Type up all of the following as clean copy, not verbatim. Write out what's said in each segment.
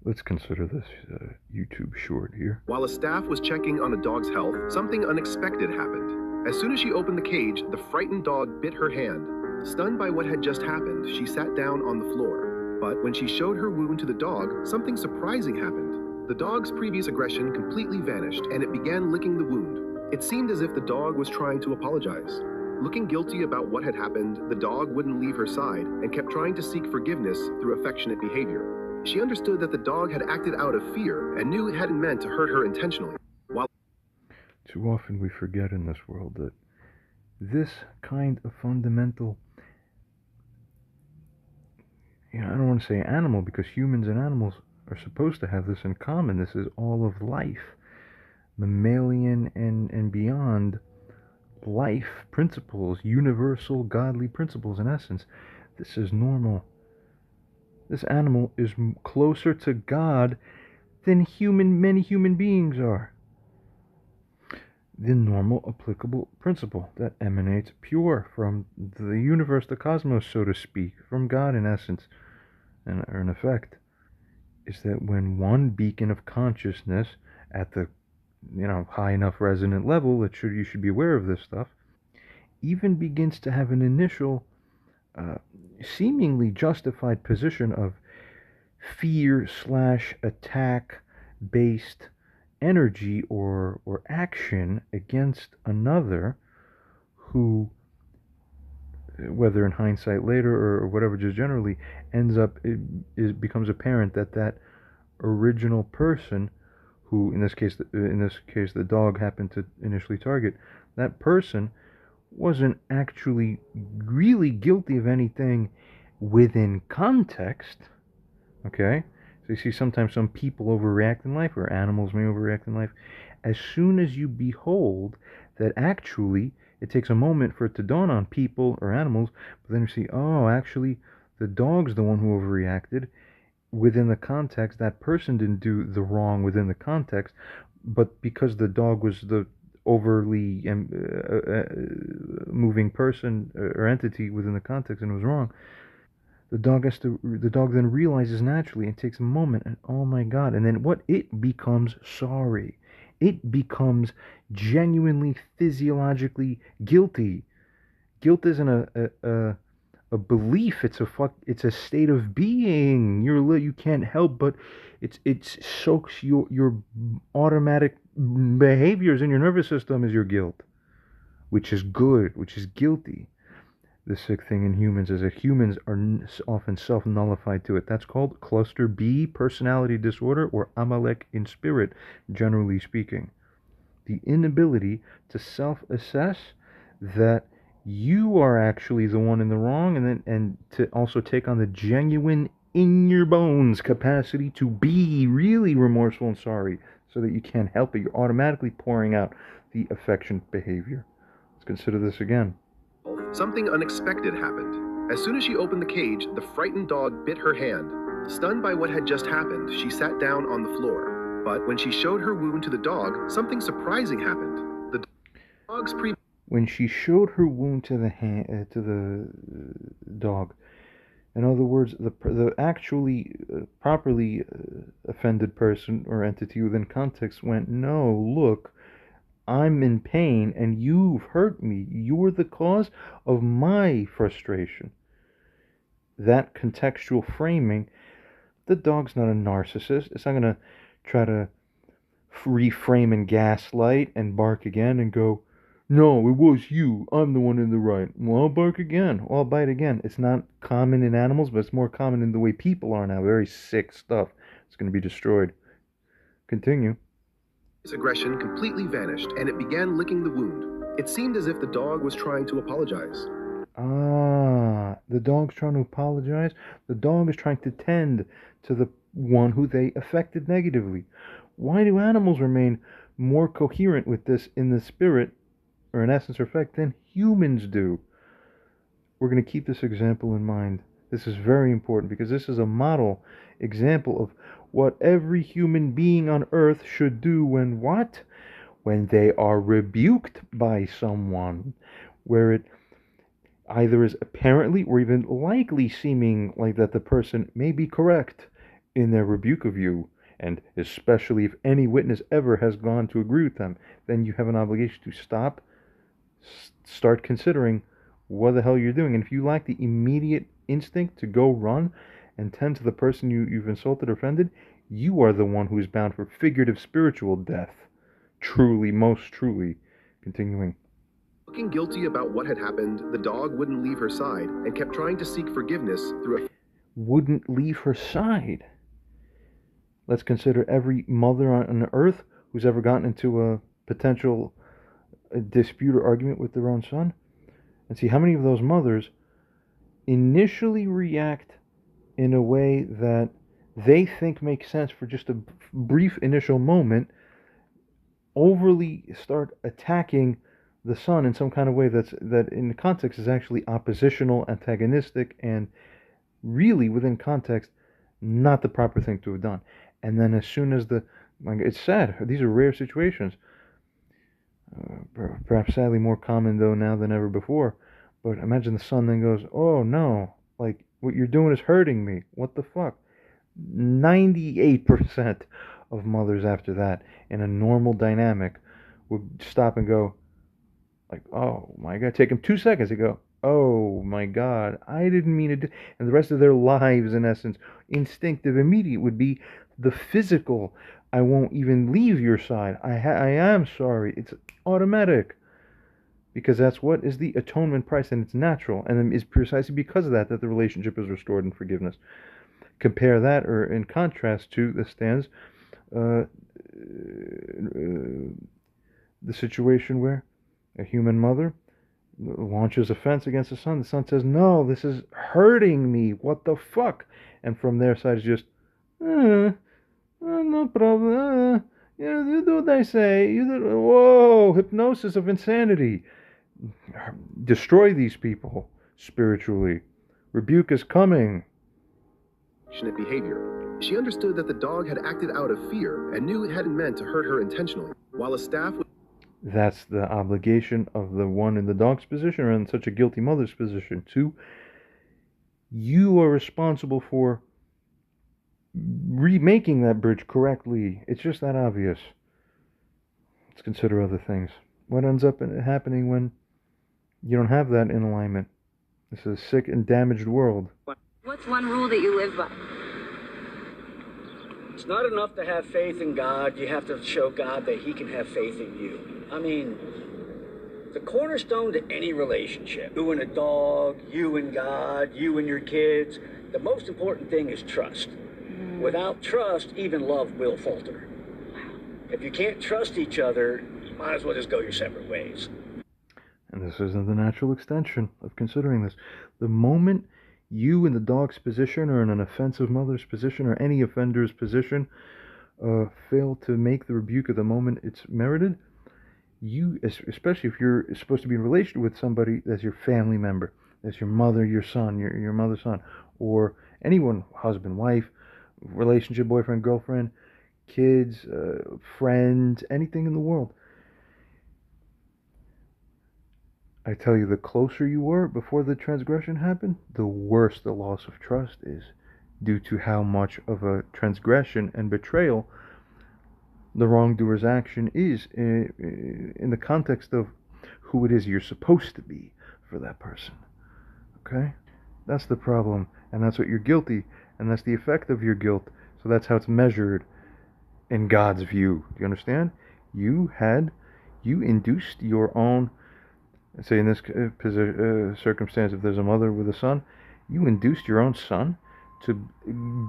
Let's consider this YouTube short here. While a staff was checking on a dog's health, something unexpected happened. As soon as she opened the cage, the frightened dog bit her hand. Stunned by what had just happened, she sat down on the floor. But when she showed her wound to the dog, something surprising happened. The dog's previous aggression completely vanished, and it began licking the wound. It seemed as if the dog was trying to apologize. Looking guilty about what had happened, the dog wouldn't leave her side and kept trying to seek forgiveness through affectionate behavior. She understood that the dog had acted out of fear and knew it hadn't meant to hurt her intentionally. Too often we forget in this world that this kind of fundamental, I don't want to say animal, because humans and animals are supposed to have this in common. This is all of life, mammalian and beyond life principles, universal godly principles in essence. This is normal. This animal is closer to God than many human beings are. The normal applicable principle that emanates pure from the universe, the cosmos, so to speak, from God in essence, or in effect, is that when one beacon of consciousness at the high enough resonant level that you should be aware of this stuff, even begins to have an initial seemingly justified position of fear/attack based energy or action against another who, whether in hindsight later or whatever, just generally ends up, it becomes apparent that original person, who in this case the dog happened to initially target, that person wasn't actually really guilty of anything within context. Okay? So you see sometimes some people overreact in life, or animals may overreact in life. As soon as you behold that actually, it takes a moment for it to dawn on people or animals, but then you see, oh, actually, the dog's the one who overreacted. Within the context, that person didn't do the wrong within the context, but because the dog was the overly moving person or entity within the context and was wrong, the dog then realizes naturally and takes a moment, and oh my God, and then what? It becomes sorry. It becomes genuinely physiologically guilty. Guilt isn't a belief. It's a state of being. You can't help but it soaks your automatic behaviors in your nervous system as your guilt, which is good, which is guilty. The sick thing in humans is that humans are often self-nullified to it. That's called cluster B personality disorder, or Amalek in spirit, generally speaking. The inability to self-assess that you are actually the one in the wrong, and to also take on the genuine in your bones capacity to be really remorseful and sorry, so that you can't help it. You're automatically pouring out the affectionate behavior. Let's consider this again. Something unexpected happened. As soon as she opened the cage, the frightened dog bit her hand. Stunned by what had just happened, she sat down on the floor. But when she showed her wound to the dog, something surprising happened. The dog's When she showed her wound to the dog, in other words, the actually properly offended person or entity within context went, no, look, I'm in pain and you've hurt me. You're the cause of my frustration. That contextual framing, the dog's not a narcissist. It's not going to try to reframe and gaslight and bark again and go, no, it was you. I'm the one in the right. Well, I'll bark again. I'll bite again. It's not common in animals, but it's more common in the way people are now. Very sick stuff. It's going to be destroyed. Continue. Aggression completely vanished, and it began licking the wound. It seemed as if the dog was trying to apologize. The dog's trying to apologize. The dog is trying to tend to the one who they affected negatively. Why do animals remain more coherent with this in the spirit, or in essence or effect, than humans do? We're going to keep this example in mind. This is very important, because this is a model example of what every human being on earth should do when what? When they are rebuked by someone, where it either is apparently or even likely seeming like that the person may be correct in their rebuke of you, and especially if any witness ever has gone to agree with them, then you have an obligation to stop, start considering what the hell you're doing. And if you lack the immediate instinct to go run and tend to the person you've insulted or offended, you are the one who is bound for figurative spiritual death. Truly, most truly. Continuing. Looking guilty about what had happened, the dog wouldn't leave her side and kept trying to seek forgiveness through a... Wouldn't leave her side. Let's consider every mother on earth who's ever gotten into a potential dispute or argument with their own son, and see how many of those mothers initially react in a way that they think makes sense for just a brief initial moment, overly start attacking the son in some kind of way that in the context is actually oppositional, antagonistic, and really within context not the proper thing to have done. And then as soon as it's sad, these are rare situations, perhaps sadly more common though now than ever before, but imagine the son then goes, oh no, like what you're doing is hurting me, what the fuck. 98% of mothers after that in a normal dynamic would stop and go like, oh my god, take them 2 seconds to go, oh my god, I didn't mean it. And the rest of their lives, in essence, instinctive, immediate, would be the physical, I won't even leave your side, I am sorry. It's automatic, because that's what is the atonement price, and it's natural, and it's precisely because of that the relationship is restored in forgiveness. Compare that, or in contrast to the stands, the situation where a human mother launches offense against the son. The son says, no, this is hurting me, what the fuck? And from their side is just, no problem, you do what I say, whoa, hypnosis of insanity. Destroy these people spiritually. Rebuke is coming. Behavior. She understood that the dog had acted out of fear and knew it hadn't meant to hurt her intentionally, while a staff... That's the obligation of the one in the dog's position, or in such a guilty mother's position, too. You are responsible for remaking that bridge correctly. It's just that obvious. Let's consider other things. What ends up happening when you don't have that in alignment? This is a sick and damaged world. What's one rule that you live by? It's not enough to have faith in God. You have to show God that He can have faith in you. I mean, the cornerstone to any relationship, you and a dog, you and God, you and your kids, the most important thing is trust. Without trust, even love will falter. If you can't trust each other, you might as well just go your separate ways. And this isn't the natural extension of considering this. The moment you in the dog's position, or in an offensive mother's position, or any offender's position, fail to make the rebuke at the moment it's merited, you, especially if you're supposed to be in relation with somebody that's your family member, that's your mother, your son, your mother's son, or anyone, husband, wife, relationship, boyfriend, girlfriend, kids, friends, anything in the world. I tell you, the closer you were before the transgression happened, the worse the loss of trust is, due to how much of a transgression and betrayal the wrongdoer's action is in the context of who it is you're supposed to be for that person. Okay? That's the problem, and that's what you're guilty, and that's the effect of your guilt. So that's how it's measured in God's view. Do you understand? You induced your own, say in this circumstance, if there's a mother with a son, you induced your own son to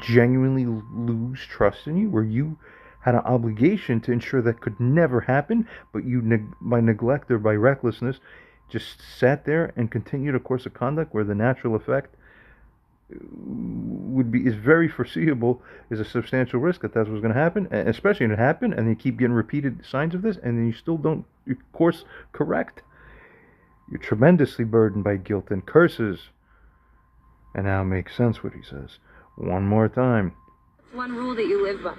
genuinely lose trust in you, where you had an obligation to ensure that could never happen, but you, by neglect or by recklessness, just sat there and continued a course of conduct where the natural effect is very foreseeable, is a substantial risk that that's what's going to happen, especially when it happened, and you keep getting repeated signs of this, and then you still don't course correct. You're tremendously burdened by guilt and curses. And now it makes sense what he says. One more time. What's one rule that you live by?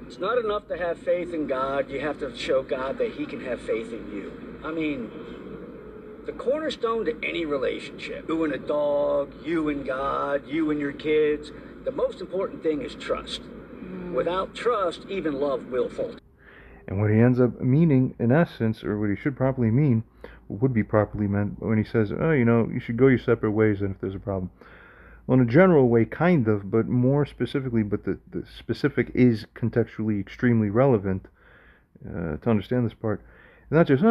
It's not enough to have faith in God. You have to show God that He can have faith in you. I mean, the cornerstone to any relationship, you and a dog, you and God, you and your kids, The most important thing is trust. Without trust, even love will falter. And what he ends up meaning, in essence, or what he should properly mean, would be properly meant when he says, oh, you should go your separate ways then if there's a problem. Well, in a general way, kind of, but more specifically, but the specific is contextually extremely relevant to understand this part. It's not just,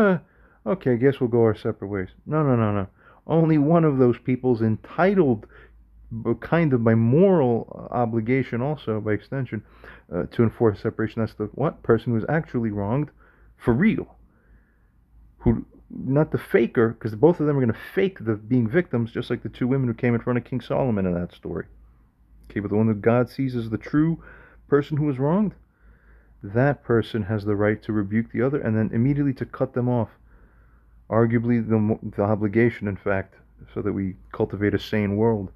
okay, guess we'll go our separate ways. No, no, no, no. Only one of those people's entitled, kind of by moral obligation also, by extension, to enforce separation. That's the what? Person who is actually wronged for real. Who, not the faker, because both of them are going to fake the being victims, just like the two women who came in front of King Solomon in that story. Okay, but the one that God sees as the true person who was wronged, that person has the right to rebuke the other and then immediately to cut them off. Arguably the obligation, in fact, so that we cultivate a sane world.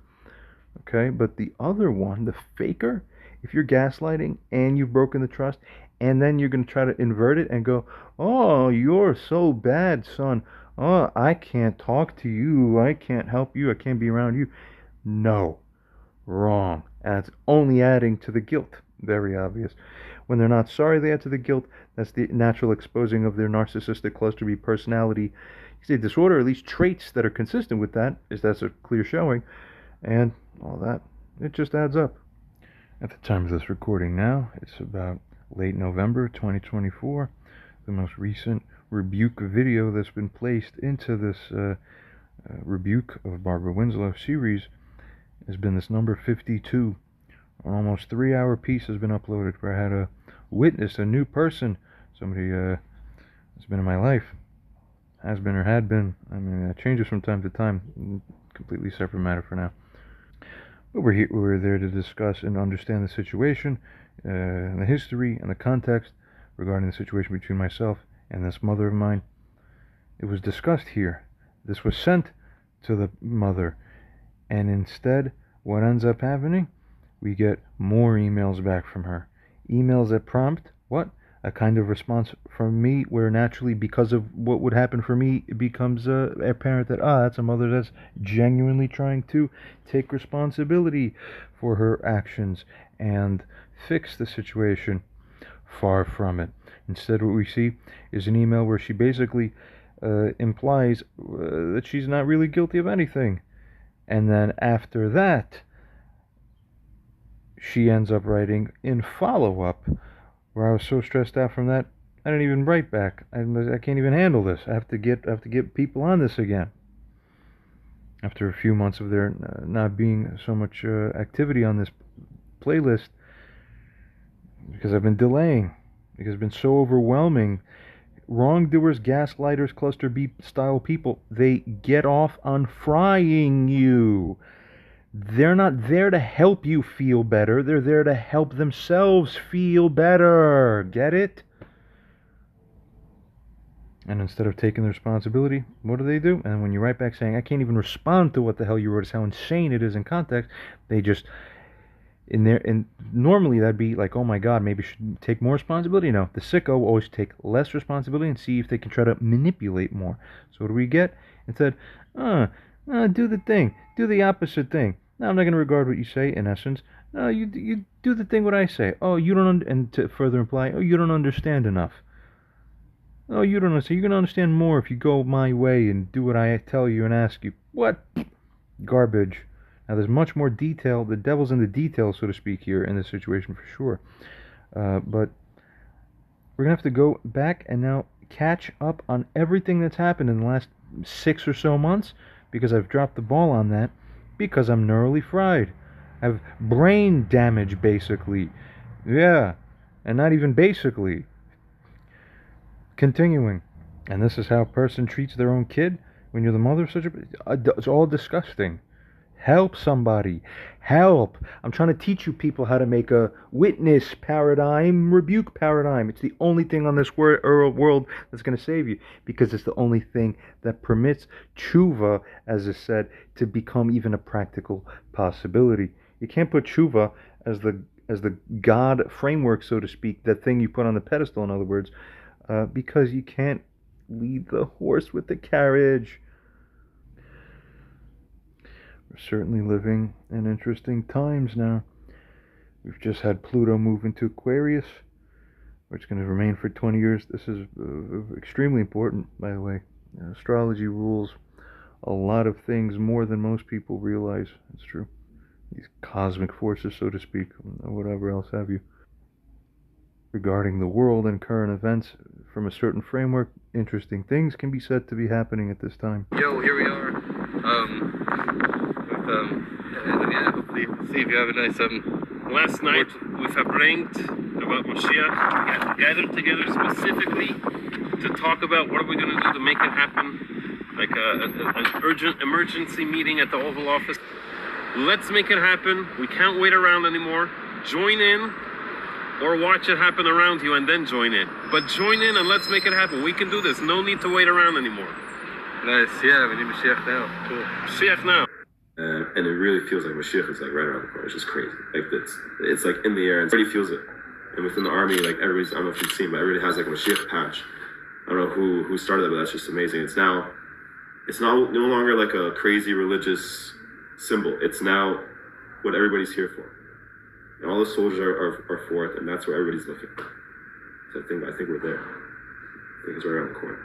Okay, but the other one, the faker, if you're gaslighting and you've broken the trust, and then you're going to try to invert it and go, oh, you're so bad, son. Oh, I can't talk to you. I can't help you. I can't be around you. No, wrong. And it's only adding to the guilt. Very obvious. When they're not sorry they add to the guilt, that's the natural exposing of their narcissistic cluster B personality. You say disorder, at least traits that are consistent with that, is that's a clear showing. And all that, it just adds up. At the time of this recording now, it's about late November 2024. The most recent rebuke video that's been placed into this rebuke of Barbara Winslow series has been this number 52. An almost 3-hour piece has been uploaded where I had a witness, a new person, somebody that's been in my life, has been or had been. I mean, it changes from time to time. Completely separate matter for now. But we're there to discuss and understand the situation, and the history and the context regarding the situation between myself and this mother of mine. It was discussed here. This was sent to the mother, and instead, what ends up happening? We get more emails back from her. Emails that prompt what? A kind of response from me where naturally, because of what would happen for me, it becomes apparent that, that's a mother that's genuinely trying to take responsibility for her actions and fix the situation. Far from it. Instead, what we see is an email where she basically implies that she's not really guilty of anything. And then after that, she ends up writing in follow-up, where I was so stressed out from that, I didn't even write back. I can't even handle this. I have to get people on this again. After a few months of there not being so much activity on this playlist, because I've been delaying, because it's been so overwhelming. Wrongdoers, gaslighters, cluster B style people, they get off on frying you. They're not there to help you feel better. They're there to help themselves feel better. Get it? And instead of taking the responsibility, what do? And when you write back saying, I can't even respond to what the hell you wrote, is how insane it is in context, they just, and normally that'd be like, oh my God, maybe you should take more responsibility. No, the sicko will always take less responsibility and see if they can try to manipulate more. So what do we get? Instead, do the thing. Do the opposite thing. No, I'm not going to regard what you say, in essence. No, you do the thing what I say. Oh, you don't, and to further imply, oh, you don't understand enough. Oh, you don't understand. You're going to understand more if you go my way and do what I tell you and ask you. What? Garbage. Now, there's much more detail. The devil's in the details, so to speak, here in this situation for sure. But we're going to have to go back and now catch up on everything that's happened in the last 6 or so months, because I've dropped the ball on that, because I'm neurally fried. I have brain damage, basically. Yeah, and not even basically. Continuing. And this is how a person treats their own kid when you're the mother of such a... It's all disgusting. Help somebody. Help. I'm trying to teach you people how to make a witness paradigm, rebuke paradigm. It's the only thing on this world that's going to save you, because it's the only thing that permits tshuva, as is said, to become even a practical possibility. You can't put tshuva as the God framework, so to speak, that thing you put on the pedestal, in other words, because you can't lead the horse with the carriage. We're certainly living in interesting times now. We've just had Pluto move into Aquarius, which is going to remain for 20 years. This is extremely important, by the way. Astrology rules a lot of things more than most people realize. It's true. These cosmic forces, so to speak, or whatever else have you. Regarding the world and current events from a certain framework, interesting things can be said to be happening at this time. Yo, here we are. Yeah, hopefully, see if you have a nice Last night, with a brain about Mashiach, we gathered together specifically to talk about what are we going to do to make it happen, like an urgent emergency meeting at the Oval Office. Let's make it happen. We can't wait around anymore. Join in, or watch it happen around you and then join in. But join in and let's make it happen. We can do this. No need to wait around anymore. Nice, yeah, we need Mashiach now. Cool. Mashiach now. And it really feels like Mashiach is like right around the corner. It's just crazy. Like it's like in the air, and everybody feels it. And within the army, like everybody's, I don't know if you've seen, but everybody has like a Mashiach patch. I don't know who started that, but that's just amazing. It's no longer like a crazy religious symbol. It's now what everybody's here for. And all the soldiers are for it, and that's where everybody's looking. So I think we're there. I think it's right around the corner.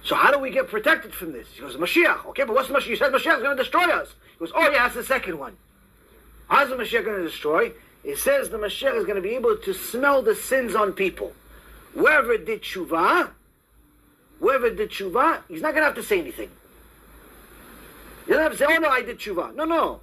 So how do we get protected from this? He goes, Mashiach. Okay, but what's Mashiach? You said Mashiach's going to destroy us. He goes, oh yeah, that's the second one. How's the Mashiach going to destroy? It says the Mashiach is going to be able to smell the sins on people. Whoever did tshuva, he's not going to have to say anything. He doesn't have to say, oh no, I did tshuva. No.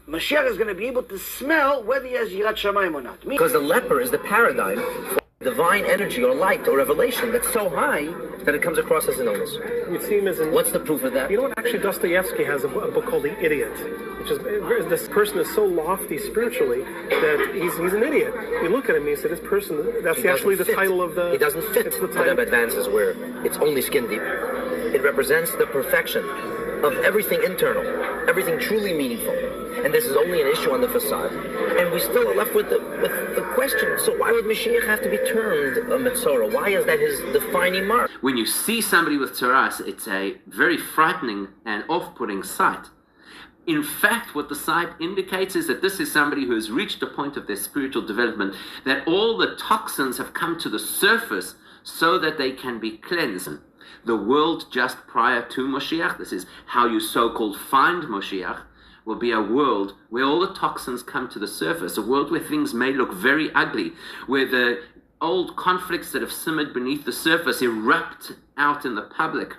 Mashiach is going to be able to smell whether he has Yirat Shamayim or not. Because the leper is the paradigm for divine energy or light or revelation that's so high that it comes across as an illness. You see him as What's the proof of that? You know what? Actually, Dostoevsky has a book called The Idiot, which is this person is so lofty spiritually that he's an idiot. You look at him, and you say, this person. That's actually the title of the. He doesn't fit it's the the Web Advances where it's only skin deep. It represents the perfection of everything internal, everything truly meaningful. And this is only an issue on the facade. And we still are left with the question, so why would Mashiach have to be termed a Metzora? Why is that his defining mark? When you see somebody with tzaras, it's a very frightening and off-putting sight. In fact, what the sight indicates is that this is somebody who has reached a point of their spiritual development, that all the toxins have come to the surface so that they can be cleansed. The world just prior to Moshiach, this is how you so-called find Moshiach, will be a world where all the toxins come to the surface, a world where things may look very ugly, where the old conflicts that have simmered beneath the surface erupt out in the public,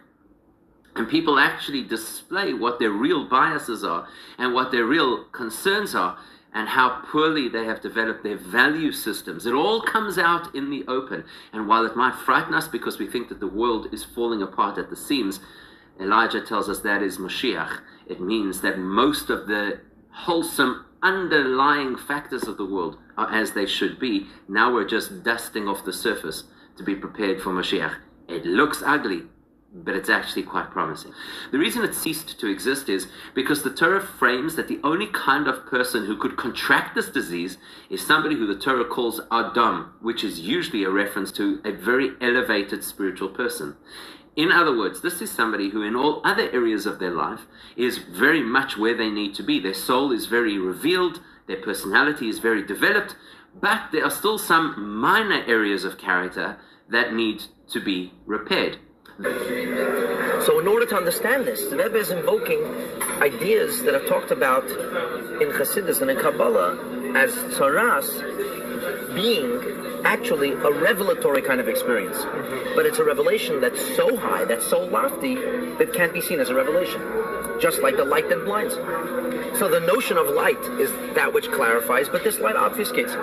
and people actually display what their real biases are and what their real concerns are, and how poorly they have developed their value systems. It all comes out in the open. And while it might frighten us because we think that the world is falling apart at the seams, Elijah tells us that is Mashiach. It means that most of the wholesome underlying factors of the world are as they should be. Now we're just dusting off the surface to be prepared for Mashiach. It looks ugly, but it's actually quite promising. The reason it ceased to exist is because the Torah frames that the only kind of person who could contract this disease is somebody who the Torah calls Adam, which is usually a reference to a very elevated spiritual person. In other words, this is somebody who in all other areas of their life is very much where they need to be. Their soul is very revealed, their personality is very developed, but there are still some minor areas of character that need to be repaired. So in order to understand this, the Rebbe is invoking ideas that are talked about in Chassidus and in Kabbalah as tzaras being actually a revelatory kind of experience. But it's a revelation that's so high, that's so lofty, that can't be seen as a revelation. Just like the light that blinds. So the notion of light is that which clarifies, but this light obfuscates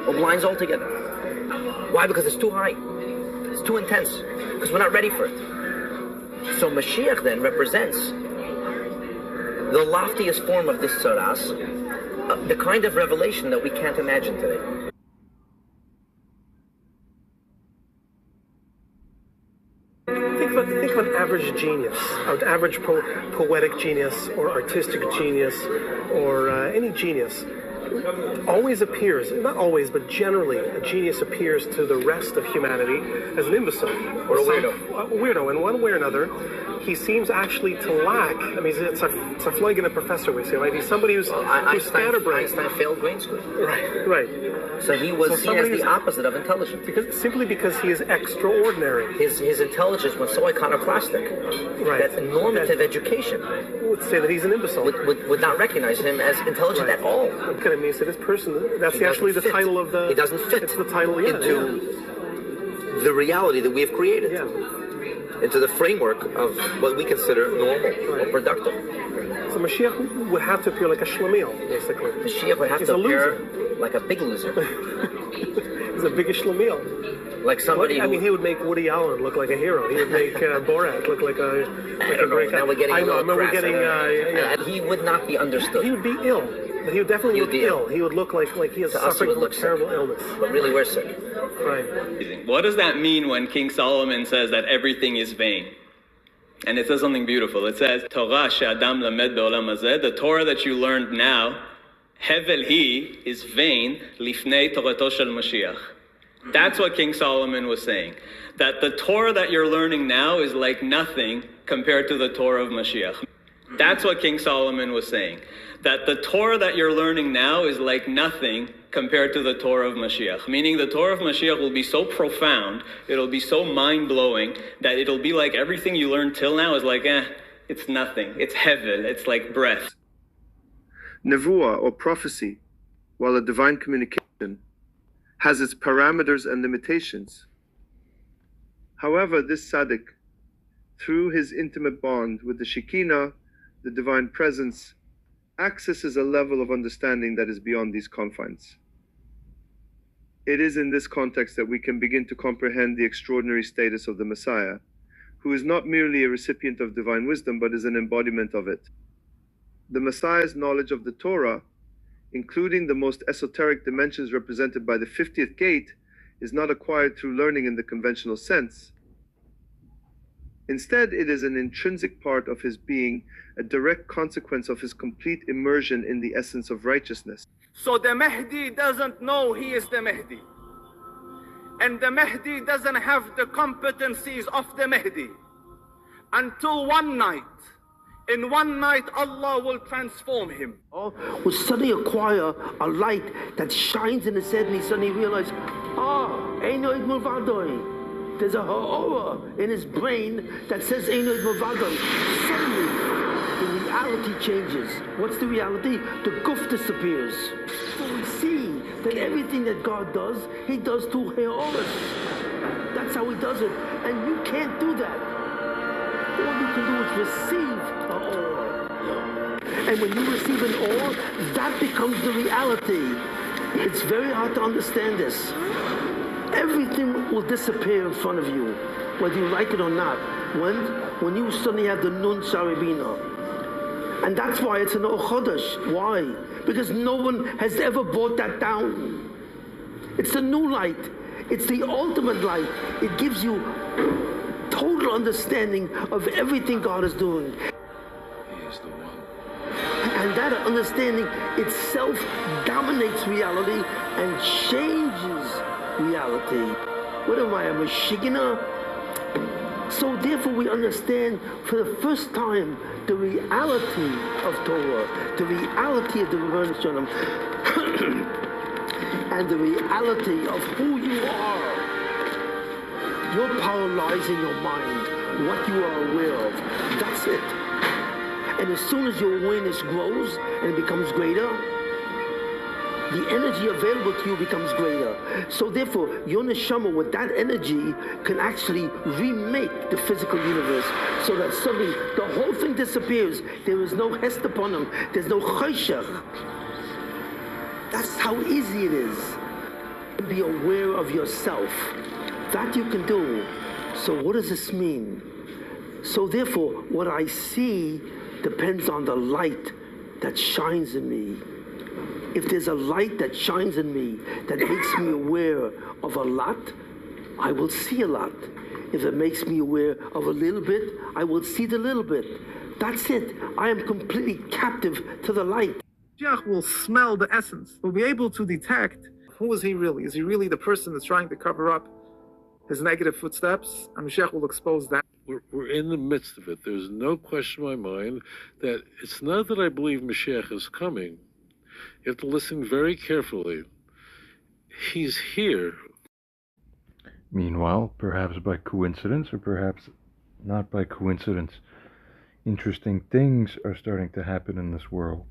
or blinds altogether. Why? Because it's too high. It's too intense. Because we're not ready for it. So Mashiach then represents the loftiest form of this tzaras, the kind of revelation that we can't imagine today. Think of an average genius, an average poetic genius or artistic genius or any genius. Always appears, not always, but generally, a genius appears to the rest of humanity as an imbecile. Or a weirdo. A weirdo in one way or another. he seems actually to lack. I mean, it's a flagrant professor, we say, right? He's somebody who's scatterbrained. Einstein failed grade school. Right. So he was seen as the opposite of intelligent. Simply because he is extraordinary. His intelligence was so iconoclastic. Right. That normative education would say that he's an imbecile. Would not recognize him as intelligent at all. Okay, it means that this person, that's actually the title of the... He doesn't fit it's the title, into the reality that we have created. Yeah. Into the framework of what we consider normal or productive. So Mashiach would have to appear like a shlemiel, basically. Mashiach would have to appear like a big loser. He's a big shlemiel. Like somebody I mean, he would make Woody Allen look like a hero. He would make Borat look like a great guy. Now we're getting I know, we're getting... And he would not be understood. He would be ill. But he would definitely look ill. He would look like he is suffering from a terrible illness. But really, we're sick. Right. What does that mean when King Solomon says that everything is vain? And it says something beautiful. It says, Torah she'adam lamed be'olam hazeh, the Torah that you learned now, hevel hi, is vain, lifnei torato shel Mashiach. That's what King Solomon was saying. That the Torah that you're learning now is like nothing compared to the Torah of Mashiach. That's what King Solomon was saying. That the Torah that you're learning now is like nothing compared to the Torah of Mashiach. Meaning the Torah of Mashiach will be so profound, it'll be so mind-blowing, that it'll be like everything you learned till now is like, it's nothing. It's hevel. It's like breath. Nevuah, or prophecy, while a divine communication, has its parameters and limitations. However, this tzaddik, through his intimate bond with the Shekinah, the divine presence, accesses a level of understanding that is beyond these confines. It is in this context that we can begin to comprehend the extraordinary status of the Messiah, who is not merely a recipient of divine wisdom, but is an embodiment of it. The Messiah's knowledge of the Torah, including the most esoteric dimensions represented by the 50th gate, is not acquired through learning in the conventional sense. Instead, it is an intrinsic part of his being, a direct consequence of his complete immersion in the essence of righteousness. So the Mahdi doesn't know he is the Mahdi. And the Mahdi doesn't have the competencies of the Mahdi. Until one night, in one night, Allah will transform him. Will suddenly acquire a light that shines in his head, and he suddenly realizes, Einoid Mulvadoi. There's a ha'ora in his brain that says Einoid Mulvadoi. Suddenly, the reality changes. What's the reality? The guf disappears. So we see that everything that God does, he does through ha'oras. That's how he does it. And you can't do that. All you can do is receive an awe. And when you receive an awe, that becomes the reality. It's very hard to understand this. Everything will disappear in front of you, whether you like it or not, when you suddenly have the Nun Sarabina. And that's why it's an Chodesh. Why? Because no one has ever brought that down. It's a new light. It's the ultimate light. It gives you total understanding of everything God is doing. He is the one. And that understanding itself dominates reality and changes reality. What am I, a Meshigina? So therefore we understand for the first time the reality of Torah, the reality of the Rebbeinu Shalom, and the reality of who you are. Your power lies in your mind, what you are aware of. That's it. And as soon as your awareness grows and becomes greater, the energy available to you becomes greater. So therefore, your neshama with that energy can actually remake the physical universe so that suddenly the whole thing disappears. There is no hest upon them. There's no chayshach. That's how easy it is. Be aware of yourself. That you can do. So what does this mean? So therefore, what I see depends on the light that shines in me. If there's a light that shines in me that makes me aware of a lot, I will see a lot. If it makes me aware of a little bit, I will see the little bit. That's it. I am completely captive to the light. Mashiach will smell the essence, will be able to detect who is he really? Is he really the person that's trying to cover up his negative footsteps? And Mashiach will expose that. we're in the midst of it. There's no question in my mind that it's not that I believe Mashiach is coming. You have to listen very carefully. He's here. Meanwhile, perhaps by coincidence, or perhaps not by coincidence, interesting things are starting to happen in this world.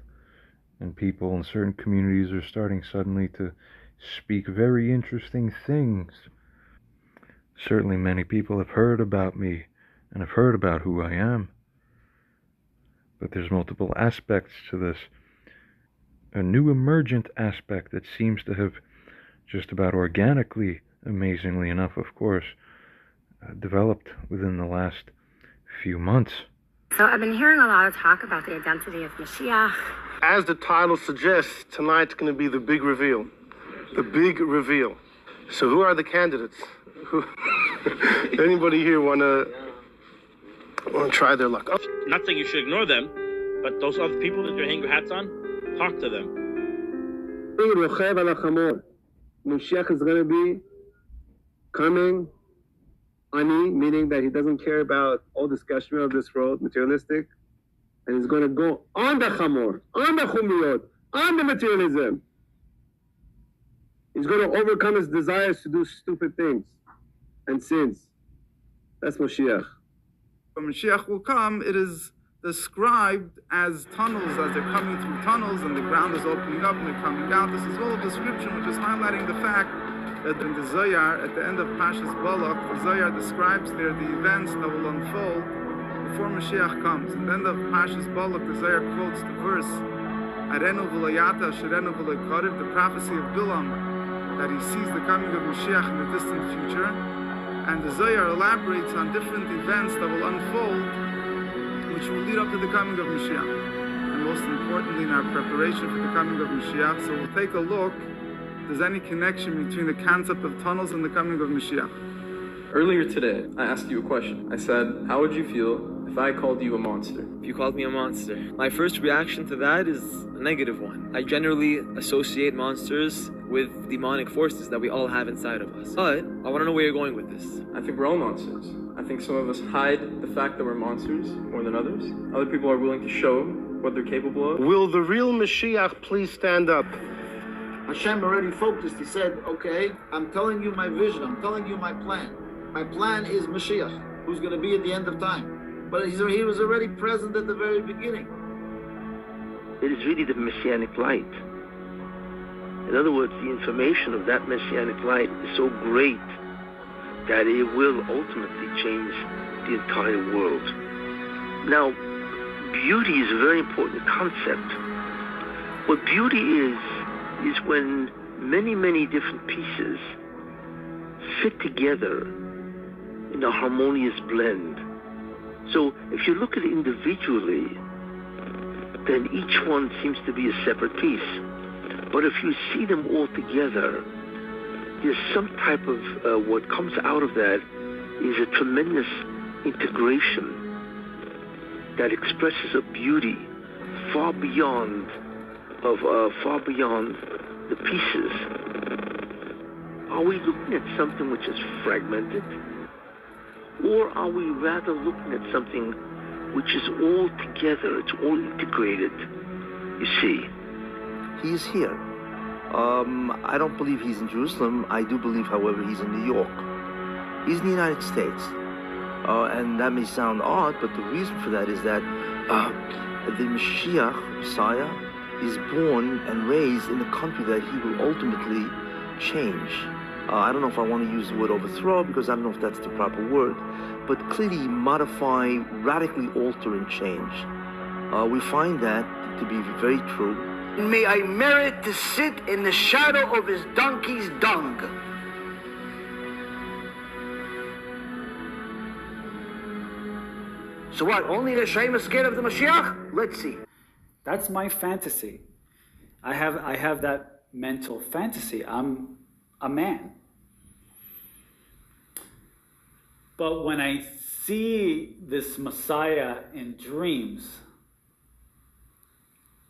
And people in certain communities are starting suddenly to speak very interesting things. Certainly many people have heard about me and have heard about who I am. But there's multiple aspects to this. A new emergent aspect that seems to have just about organically, amazingly enough, of course, developed within the last few months. So I've been hearing a lot of talk about the identity of Mashiach. As the title suggests, tonight's going to be the big reveal. The big reveal. So who are the candidates? Anybody here want to try their luck? Not saying you should ignore them, but those other people that you're hanging your hats on, talk to them. Mashiach is going to be coming, ani, meaning that he doesn't care about all this gashmi of this world, materialistic, and he's going to go on the chamor, on the chumriyot, on the materialism. He's going to overcome his desires to do stupid things and sins. That's Mashiach. When Mashiach will come, it is described as tunnels, as they're coming through tunnels and the ground is opening up and they're coming out. This is all a description which is highlighting the fact that in the Zohar, at the end of Pashas Balak, the Zohar describes there the events that will unfold before Mashiach comes. At the end of Pashas Balak, the Zohar quotes the verse, Arenu v'layata, Sherenu v'laykarev, the prophecy of Bilam, that he sees the coming of Mashiach in the distant future. And the Zohar elaborates on different events that will unfold which will lead up to the coming of Mashiach. And most importantly, in our preparation for the coming of Mashiach, so we'll take a look, if there's any connection between the concept of tunnels and the coming of Mashiach. Earlier today, I asked you a question. I said, how would you feel if I called you a monster? If you called me a monster, my first reaction to that is a negative one. I generally associate monsters with demonic forces that we all have inside of us. But I want to know where you're going with this. I think we're all monsters. I think some of us hide the fact that we're monsters more than others. Other people are willing to show what they're capable of. Will the real Mashiach please stand up? Hashem already focused. He said, okay, I'm telling you my vision. I'm telling you my plan. My plan is Mashiach, who's going to be at the end of time. But he was already present at the very beginning. It is really the Messianic light. In other words, the information of that Messianic light is so great that it will ultimately change the entire world. Now, beauty is a very important concept. What beauty is when many, many different pieces fit together in a harmonious blend. So if you look at it individually, then each one seems to be a separate piece. But if you see them all together, there's some type of, what comes out of that is a tremendous integration that expresses a beauty far beyond the pieces. Are we looking at something which is fragmented? Or are we rather looking at something which is all together, it's all integrated, you see? He is here. I don't believe he's in Jerusalem. I do believe, however, he's in New York. He's in the United States. And that may sound odd, but the reason for that is that the Mashiach, Messiah, is born and raised in the country that he will ultimately change. I don't know if I want to use the word overthrow, because I don't know if that's the proper word, but clearly modify, radically alter and change. We find that to be very true. May I merit to sit in the shadow of his donkey's dung. So what, only the Shem is scared of the Mashiach? Let's see. That's my fantasy. I have that mental fantasy. I'm a man. But when I see this Messiah in dreams,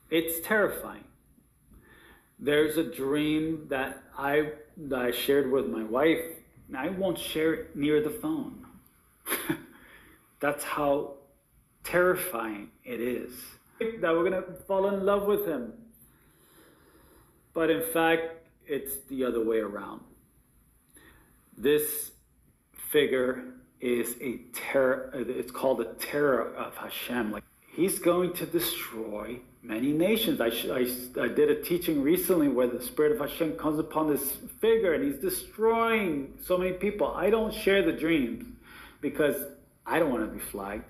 it's terrifying. There's a dream that I shared with my wife, and I won't share it near the phone. That's how terrifying it is. That we're going to fall in love with him. But in fact, it's the other way around. This figure is a terror, it's called the terror of Hashem. Like, he's going to destroy many nations. I did a teaching recently where the Spirit of Hashem comes upon this figure and he's destroying so many people. I don't share the dreams because I don't want to be flagged.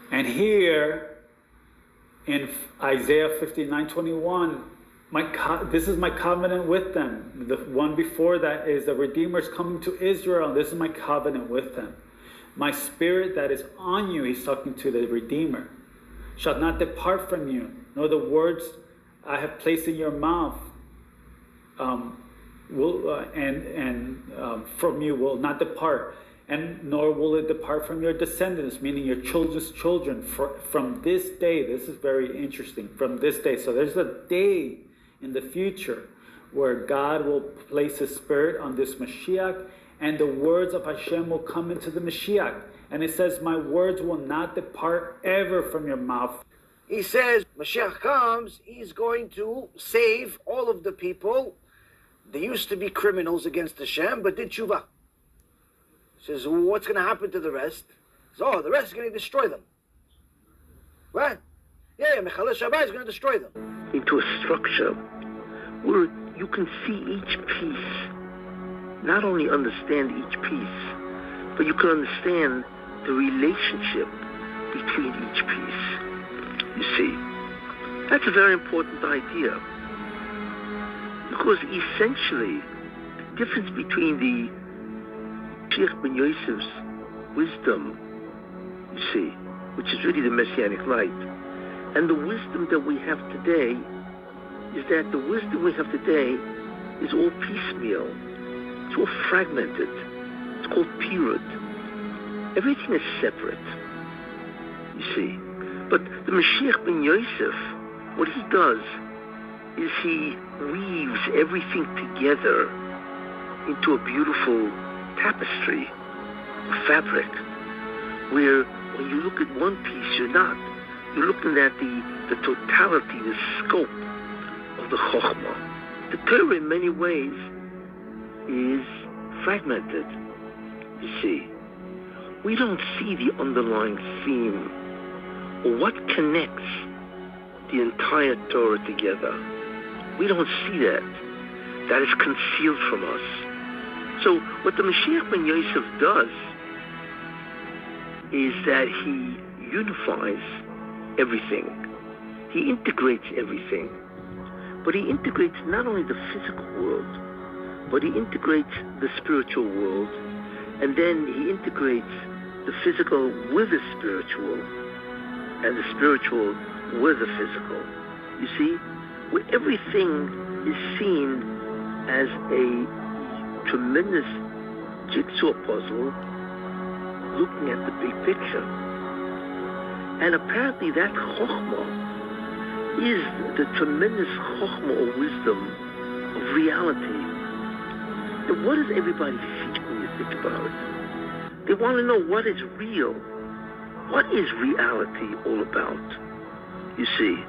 And here in Isaiah 59:21, this is my covenant with them. The one before that is the Redeemer's coming to Israel. This is my covenant with them. My spirit that is on you, he's talking to the Redeemer, shall not depart from you, nor the words I have placed in your mouth from you will not depart. And nor will it depart from your descendants, meaning your children's children, from this day. This is very interesting. From this day. So there's a day in the future where God will place his spirit on this Mashiach, and the words of Hashem will come into the Mashiach. And it says, my words will not depart ever from your mouth. He says, Mashiach comes, he's going to save all of the people. They used to be criminals against Hashem, but did tshuva. Says, well, what's going to happen to the rest? Says, oh, the rest is going to destroy them. Right? Yeah, Mechalel Shabbat is going to destroy them. Into a structure where you can see each piece, not only understand each piece, but you can understand the relationship between each piece. You see, that's a very important idea. Because essentially, the difference between the Mashiach ben Yosef's wisdom, you see, which is really the Messianic light, and the wisdom that we have today, is that the wisdom we have today is all piecemeal. It's all fragmented. It's called pirud. Everything is separate, you see. But the Mashiach ben Yosef, what he does is he weaves everything together into a beautiful tapestry, a fabric, where when you look at one piece, you're looking at the totality, the scope of the Chokhmah. The Torah in many ways is fragmented, you see. We don't see the underlying theme or what connects the entire Torah together. We don't see that. That is concealed from us. So what the Mashiach ben Yosef does is that he unifies everything. He integrates everything. But he integrates not only the physical world, but he integrates the spiritual world, and then he integrates the physical with the spiritual, and the spiritual with the physical. You see, where everything is seen as a tremendous jigsaw puzzle looking at the big picture. And apparently that chokhmah is the tremendous chokhmah or wisdom of reality. And what does everybody seek when you think about it? They want to know what is real. What is reality all about? You see,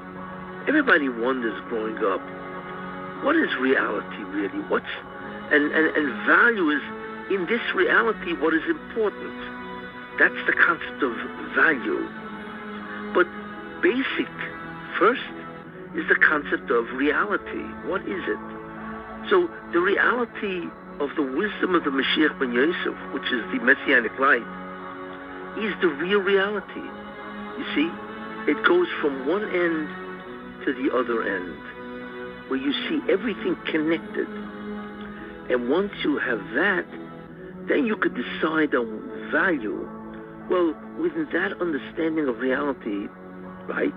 everybody wonders growing up, what is reality really? And value is, in this reality, what is important. That's the concept of value. But basic, first, is the concept of reality. What is it? So the reality of the wisdom of the Mashiach ben Yosef, which is the Messianic light, is the real reality. You see, it goes from one end to the other end, where you see everything connected. And once you have that, then you could decide on value. Well, within that understanding of reality, right,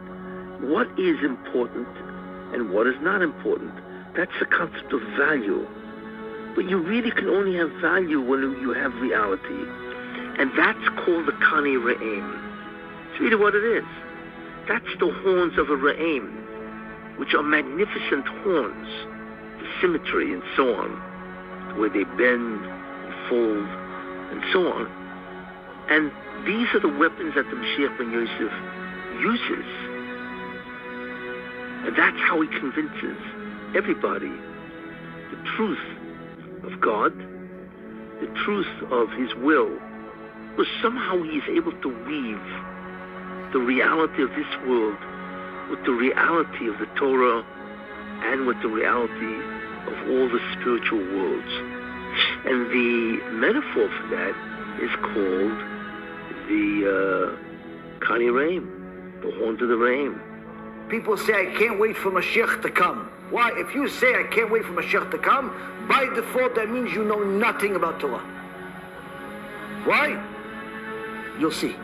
what is important and what is not important? That's the concept of value. But you really can only have value when you have reality. And that's called the Kani Re'im. It's really what it is. That's the horns of a Re'em, which are magnificent horns, the symmetry and so on, where they bend, fold, and so on. And these are the weapons that the Mashiach ben Yosef uses. And that's how he convinces everybody the truth of God, the truth of his will, because somehow he is able to weave the reality of this world with the reality of the Torah and with the reality of all the spiritual worlds. And the metaphor for that is called the Kani Reim, the horns of the Reim. People say, I can't wait for Mashiach to come. Why? If you say, I can't wait for Mashiach to come, by default, that means you know nothing about Torah. Why? You'll see.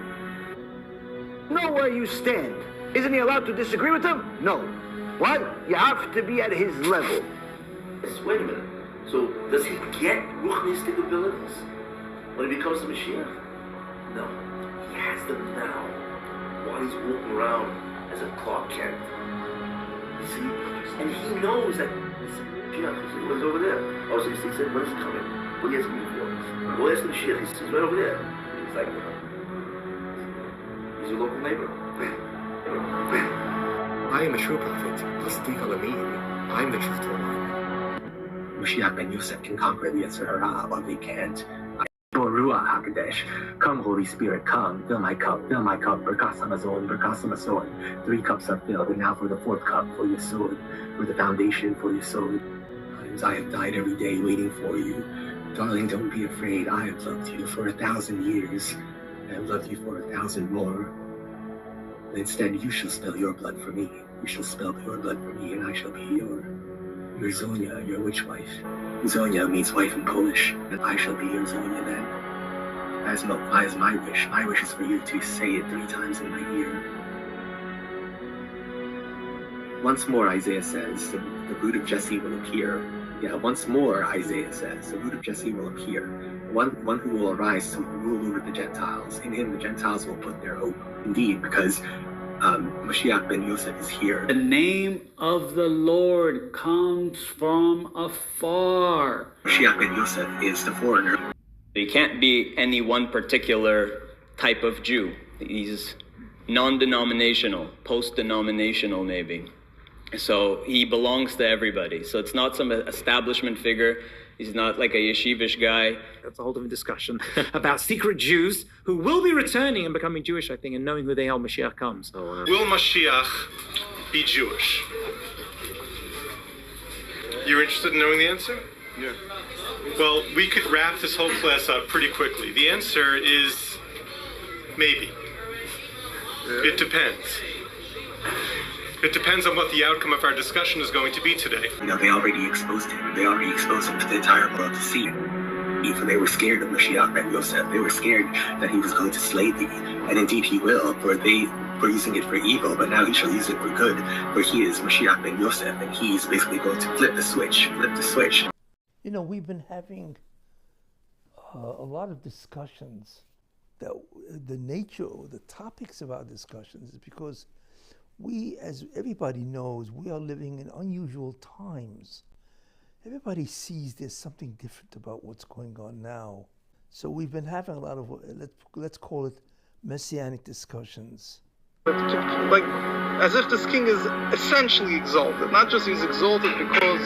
Know where you stand. Isn't he allowed to disagree with him? No. Why? You have to be at his level. Wait a minute. So, does he get ruchnistic abilities when he becomes the Mashiach? No. He has them now, while he's walking around as a Clark Kent. You see? And he knows that Mashiach is over there. Oh, so he said, when is he coming? What are you asking me for? Go ask the Mashiach. He's right over there. He's like, he's your local neighbor. I am a true prophet. Tasdiq al-Amin. I am the truthful one. Mashiach ben Yosef can conquer the Yetzer Hara, but they can't. Ruach HaKadosh. Come, Holy Spirit, come. Fill my cup, Berkas Hamazon, Berkas Hamazon. 3 cups are filled, and now for the 4th cup, for your sword, for the foundation, for your sword. Times I have died every day waiting for you. Darling, don't be afraid. I have loved you for 1,000 years. I have loved you for 1,000 more. But instead, you shall spill your blood for me. You shall spill your blood for me, and I shall be your Zonia, your witch wife. Zonia means wife in Polish, and I shall be your Zonia then. As my wish. My wish is for you to say it 3 times in my ear. Once more, Isaiah says, the root of Jesse will appear. Yeah, once more, Isaiah says, the root of Jesse will appear. One who will arise to rule over the Gentiles. In him, the Gentiles will put their hope. Indeed, because Mashiach ben Yosef is here. The name of the Lord comes from afar. Mashiach ben Yosef is the foreigner. He can't be any one particular type of Jew. He's non-denominational, post-denominational maybe. So he belongs to everybody. So it's not some establishment figure. He's not like a yeshivish guy. That's a whole different discussion about secret Jews who will be returning and becoming Jewish, I think, and knowing who they are when Mashiach comes. Will Mashiach be Jewish? You're interested in knowing the answer? Yeah. Well, we could wrap this whole class up pretty quickly. The answer is maybe. Yeah. It depends. It depends on what the outcome of our discussion is going to be today. You know, they already exposed him. They already exposed him to the entire world to see. Even they were scared of Mashiach ben Yosef. They were scared that he was going to slay thee. And indeed he will, for they were using it for evil, but now he shall use it for good. For he is Mashiach ben Yosef, and he's basically going to flip the switch. You know, we've been having a lot of discussions. The nature or the topics of our discussions is because we, as everybody knows, we are living in unusual times. Everybody sees there's something different about what's going on now. So we've been having a lot of, let's call it messianic discussions. Like, as if this king is essentially exalted. Not just he's exalted because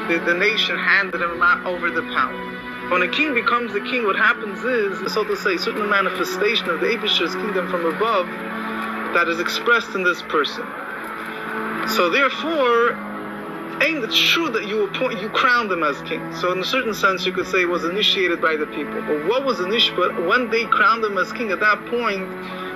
the nation handed him over the power. When a king becomes a king, what happens is, so to say, a certain manifestation of the Eibishter's kingdom from above that is expressed in this person. So therefore, it's true that you crowned him as king. So in a certain sense, you could say he was initiated by the people. But what was initiated? But when they crowned him as king, at that point,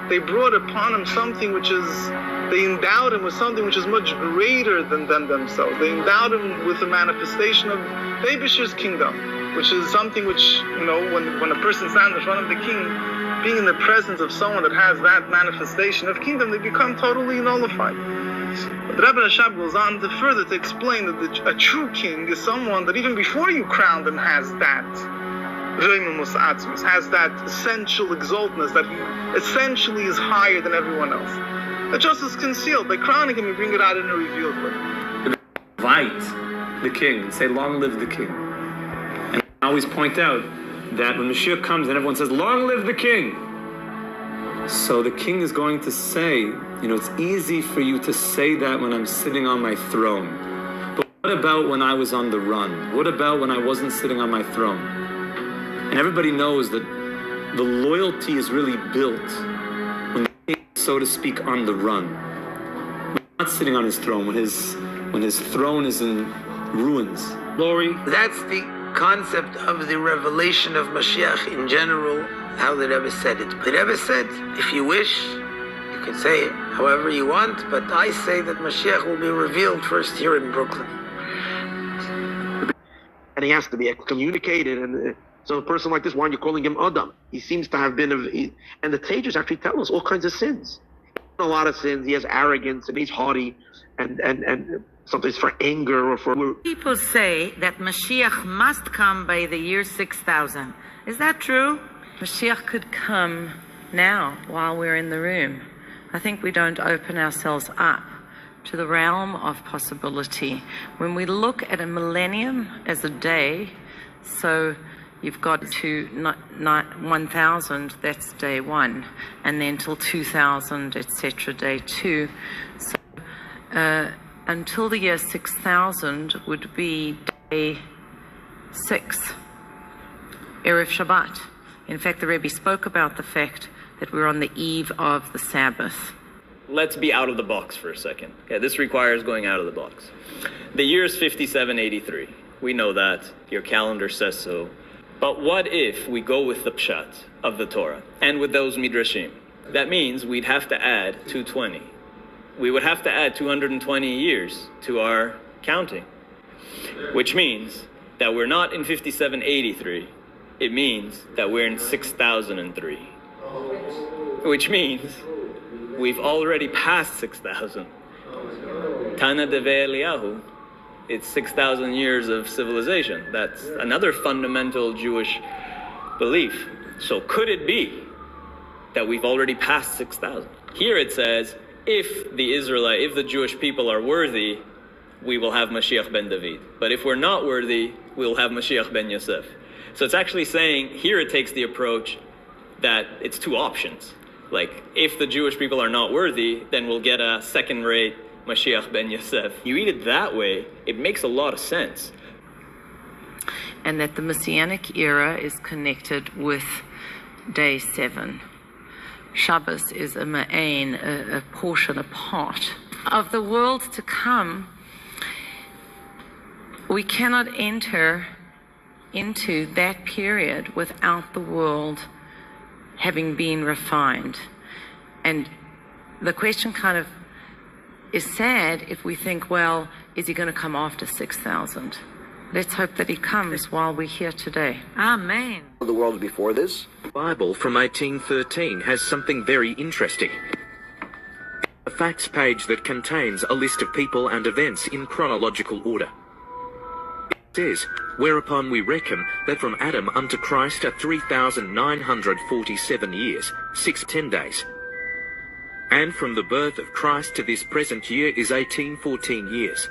they brought upon him something they endowed him with something which is much greater than them themselves. They endowed him with a manifestation of the Eibishter's kingdom, which is something which, you know, when a person stands in front of the king, being in the presence of someone that has that manifestation of kingdom, they become totally nullified. But the Rebbe Rashab goes on to further to explain that a true king is someone that even before you crowned him has that has that essential exaltedness, that he essentially is higher than everyone else. The justice is concealed. By crowning him, you bring it out in a revealed way. Invite the king and say, long live the king. And I always point out that when Mashiach comes and everyone says, long live the king. So the king is going to say, it's easy for you to say that when I'm sitting on my throne. But what about when I was on the run? What about when I wasn't sitting on my throne? And everybody knows that the loyalty is really built when the king is, so to speak, on the run. When he's not sitting on his throne, when his throne is in ruins. Glory. That's the concept of the revelation of Mashiach in general, how the Rebbe said it. The Rebbe said, if you wish, you can say it however you want, but I say that Mashiach will be revealed first here in Brooklyn. And he has to be excommunicated. And so a person like this, why aren't you calling him Adam? He seems to have been, and the sages actually tell us all kinds of sins. A lot of sins. He has arrogance and he's haughty and sometimes for anger or for... People say that Mashiach must come by the year 6000. Is that true? Mashiach could come now while we're in the room. I think we don't open ourselves up to the realm of possibility. When we look at a millennium as a day, so you've got to 1000, that's day 1, and then till 2000, etc., day 2. So until the year 6000 would be day 6, Erev Shabbat. In fact, the Rebbe spoke about the fact that we're on the eve of the Sabbath. Let's be out of the box for a second. Okay, this requires going out of the box. The year is 5783. We know that. Your calendar says so. But what if we go with the pshat of the Torah and with those midrashim? That means we'd have to add 220. We would have to add 220 years to our counting, which means that we're not in 5783. It means that we're in 6003, which means we've already passed 6,000. Tana Deve Eliyahu, it's 6,000 years of civilization. That's another fundamental Jewish belief. So could it be that we've already passed 6,000? Here it says, if the Jewish people are worthy, we will have Mashiach ben David. But if we're not worthy, we'll have Mashiach ben Yosef. So it's actually saying, here it takes the approach that it's two options. Like, if the Jewish people are not worthy, then we'll get a second-rate Mashiach ben Yosef. You read it that way, it makes a lot of sense. And that the Messianic era is connected with day 7. Shabbos is a ma'ain, a portion, a part of the world to come. We cannot enter into that period without the world having been refined. And the question kind of is sad if we think, well, is he going to come after 6,000? Let's hope that he comes while we're here today. Amen. The world before this? The Bible from 1813 has something very interesting. A facts page that contains a list of people and events in chronological order. It says, whereupon we reckon that from Adam unto Christ are 3,947 years, 10 days. And from the birth of Christ to this present year is 1814 years.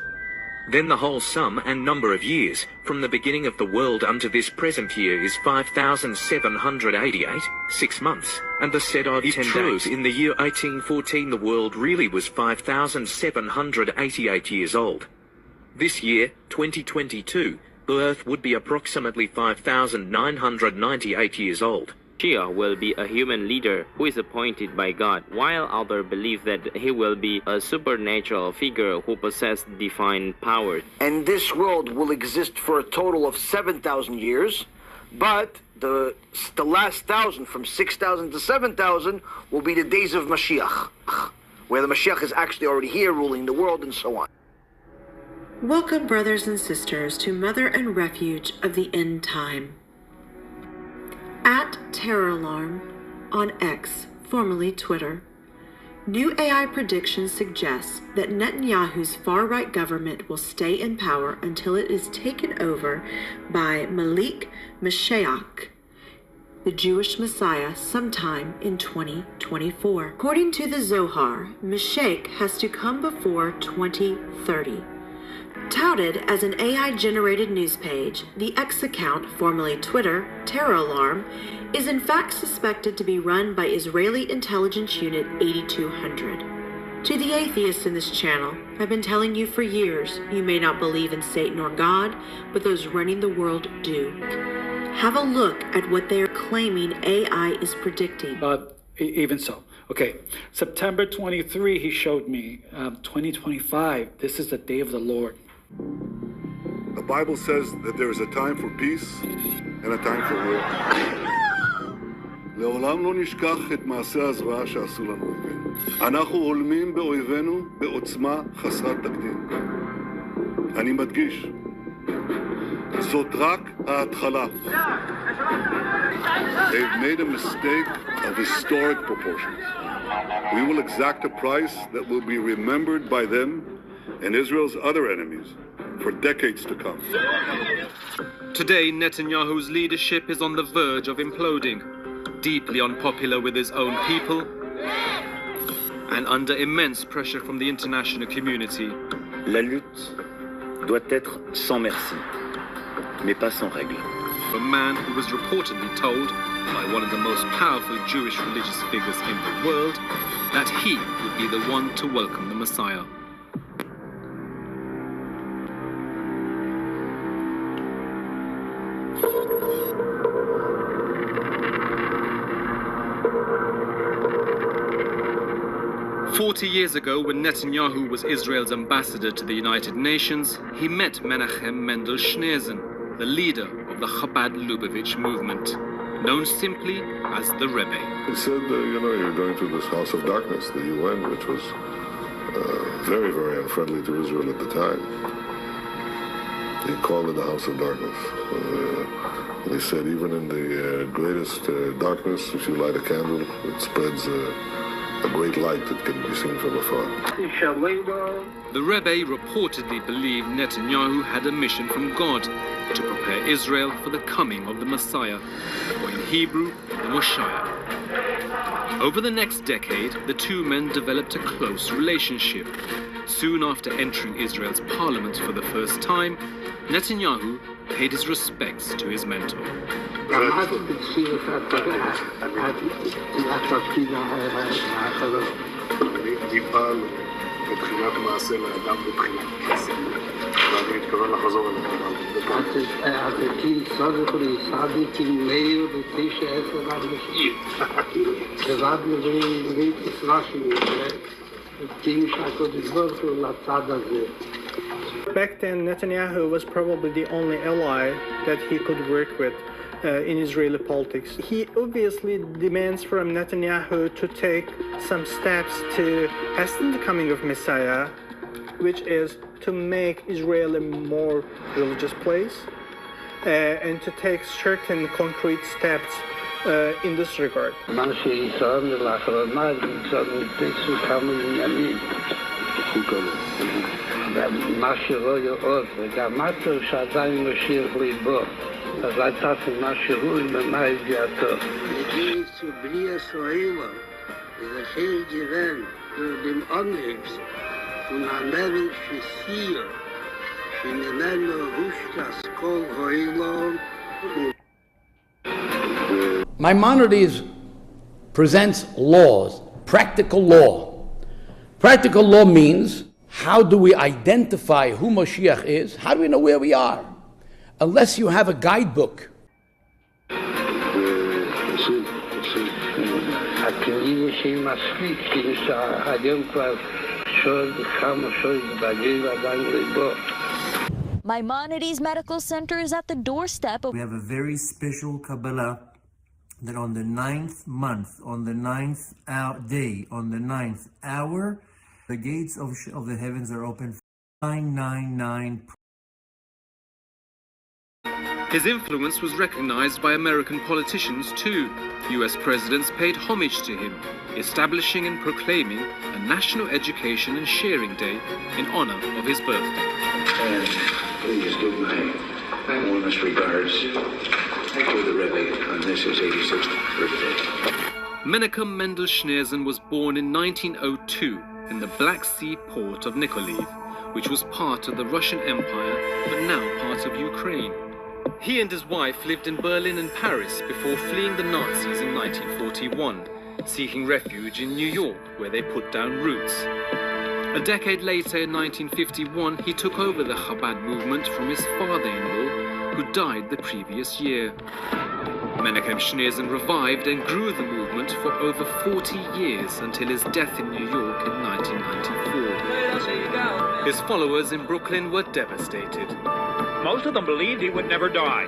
Then the whole sum and number of years, from the beginning of the world unto this present year is 5,788, 6 months, and the said are 10 days. In the year 1814 the world really was 5,788 years old. This year, 2022, the earth would be approximately 5,998 years old. Mashiach will be a human leader who is appointed by God, while others believe that he will be a supernatural figure who possesses divine power. And this world will exist for a total of 7,000 years, but the last 1,000, from 6,000 to 7,000, will be the days of Mashiach, where the Mashiach is actually already here ruling the world and so on. Welcome, brothers and sisters, to Mother and Refuge of the End Time. At Terror Alarm on X, formerly Twitter. New AI predictions suggest that Netanyahu's far-right government will stay in power until it is taken over by Malik Mashiach. the Jewish Messiah sometime in 2024. According to the Zohar, Mashiach has to come before 2030. Touted as an AI-generated news page, the X account, formerly Twitter, Terror Alarm, is in fact suspected to be run by Israeli Intelligence Unit 8200. To the atheists in this channel, I've been telling you for years, you may not believe in Satan or God, but those running the world do. Have a look at what they are claiming AI is predicting. Even so. Okay, September 23, he showed me, 2025, this is the day of the Lord. The Bible says that there is a time for peace and a time for war. לעולם לא נשכח את מעשי הזוועה שעשו לנו אויבינו. אנחנו הולמים באויבינו בעוצמה חסרת תקדים. אני מדגיש, זאת רק ההתחלה. They've made a mistake of historic proportions. We will exact a price that will be remembered by them and Israel's other enemies for decades to come. Today, Netanyahu's leadership is on the verge of imploding, deeply unpopular with his own people and under immense pressure from the international community. La lutte doit être sans merci, mais pas sans règles. A man who was reportedly told by one of the most powerful Jewish religious figures in the world that he would be the one to welcome the Messiah. Years ago, when Netanyahu was Israel's ambassador to the United Nations, he met Menachem Mendel Schneerson, the leader of the Chabad Lubavitch movement, known simply as the Rebbe. He said, you're going to this house of darkness, the UN, which was very, very unfriendly to Israel at the time. He called it the house of darkness. And he said, even in the greatest darkness, if you light a candle, it spreads a great light that can be seen from afar. The Rebbe reportedly believed Netanyahu had a mission from God to prepare Israel for the coming of the Messiah, or in Hebrew, the Moshiach. Over the next decade, the two men developed a close relationship. Soon after entering Israel's parliament for the first time, Netanyahu paid his respects to his mentor. מבחינת מעשה לאדם מבחינת כסף. ואני מתכוון לחזור אליך. עתיקים צורך צדיקים מאיר ותשע עשר עד לשיר. לבד מביא תסרה שלי, ותים שהקודש ברוך הוא לצד הזה. Back then, Netanyahu was probably the only ally that he could work with in Israeli politics. He obviously demands from Netanyahu to take some steps to hasten the coming of Messiah, which is to make Israel a more religious place and to take certain concrete steps in this regard. מה שלא יאות, וגם מטר שעדיין משיח ליבו, אז הייתה מה שהוא במה הגיעתו. בלי ישראל, ולכן גוון, dem Anhebs von einem Schisier, שממנו הושקס כל העולם. Maimonides presents laws, practical law. Practical law means, how do we identify who Mashiach is? How do we know where we are? Unless you have a guidebook. Maimonides Medical Center is at the doorstep of... We have a very special Kabbalah that on the 9th month, on the 9th day, on the 9th hour, the gates of the heavens are open. 999. His influence was recognized by American politicians too. US presidents paid homage to him, establishing and proclaiming a National Education and Sharing Day in honor of his birthday. And please give my warmest regards Actually, the Rebbe on this is 86th birthday. Menachem Mendel Schneerson was born in 1902 in the Black Sea port of Nikolaev, which was part of the Russian Empire but now part of Ukraine. He and his wife lived in Berlin and Paris before fleeing the Nazis in 1941, seeking refuge in New York, where they put down roots. A decade later, in 1951, he took over the Chabad movement from his father-in-law, who died the previous year. Menachem Schneerson revived and grew the movement for over 40 years until his death in New York in 1994. His followers in Brooklyn were devastated. Most of them believed he would never die.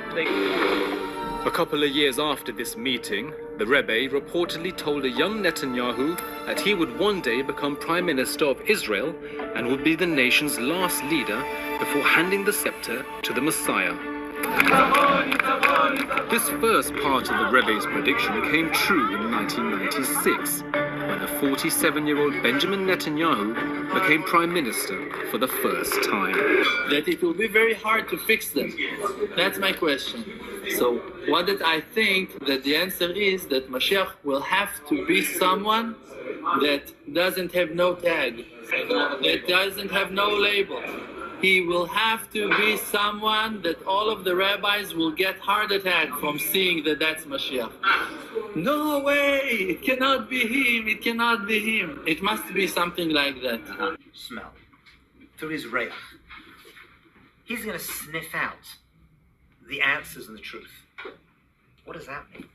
A couple of years after this meeting, the Rebbe reportedly told a young Netanyahu that he would one day become Prime Minister of Israel and would be the nation's last leader before handing the scepter to the Messiah. This first part of the Rebbe's prediction came true in 1996, when a 47-year-old Benjamin Netanyahu became Prime Minister for the first time. That it will be very hard to fix them. That's my question. So what did I think that the answer is that Mashiach will have to be someone that doesn't have no tag, that doesn't have no label. He will have to be someone that all of the rabbis will get heart attack from seeing that that's Mashiach. No way! It cannot be him! It cannot be him! It must be something like that. Smell. Through his reich. He's going to sniff out the answers and the truth. What does that mean?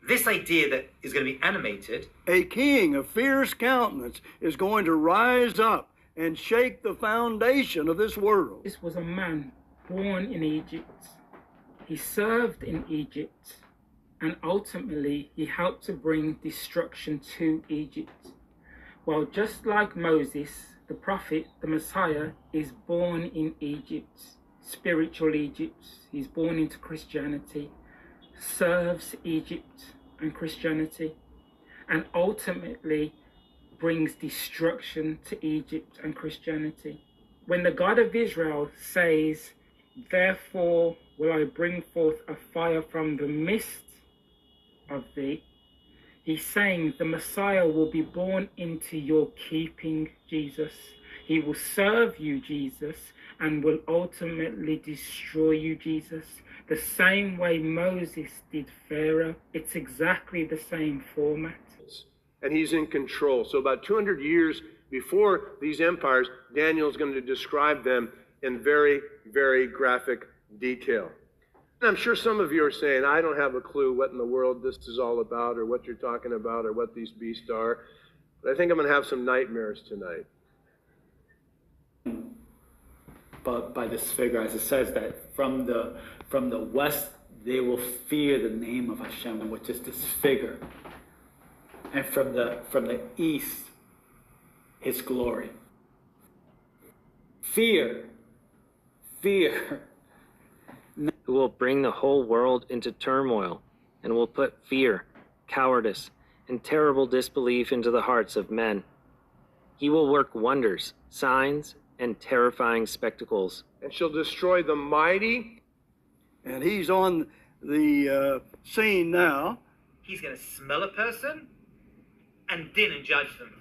This idea that is going to be animated. A king of fierce countenance is going to rise up and shake the foundation of this world. This was a man born in Egypt. He served in Egypt, and ultimately he helped to bring destruction to Egypt. Well, just like Moses, the prophet, the Messiah, is born in Egypt, spiritual Egypt. He's born into Christianity, serves Egypt and Christianity, and ultimately brings destruction to Egypt and Christianity. When the God of Israel says, "Therefore will I bring forth a fire from the midst of thee," he's saying the Messiah will be born into your keeping, Jesus. He will serve you, Jesus, and will ultimately destroy you, Jesus. The same way Moses did Pharaoh. It's exactly the same format. And he's in control. So about 200 years before these empires, Daniel's going to describe them in very, very graphic detail. And I'm sure some of you are saying, I don't have a clue what in the world this is all about or what you're talking about or what these beasts are. But I think I'm going to have some nightmares tonight. But by this figure, as it says, that from the west, they will fear the name of Hashem, which is this figure. And from the east, his glory. Fear. Who will bring the whole world into turmoil and will put fear, cowardice, and terrible disbelief into the hearts of men. He will work wonders, signs, and terrifying spectacles. And shall destroy the mighty. And he's on the scene now. He's going to smell a person and din and judge them.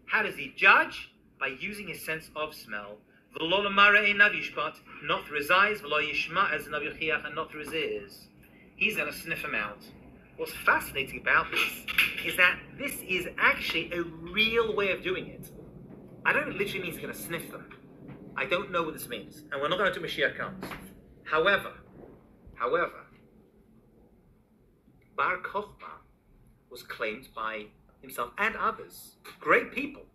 How does he judge? By using his sense of smell. Not through his eyes, and not through his ears. He's going to sniff them out. What's fascinating about this is that this is actually a real way of doing it. I don't literally mean he's going to sniff them. I don't know what this means. And we're not going to do Mashiach comes. However, Bar Kochba was claimed by himself and others, great people,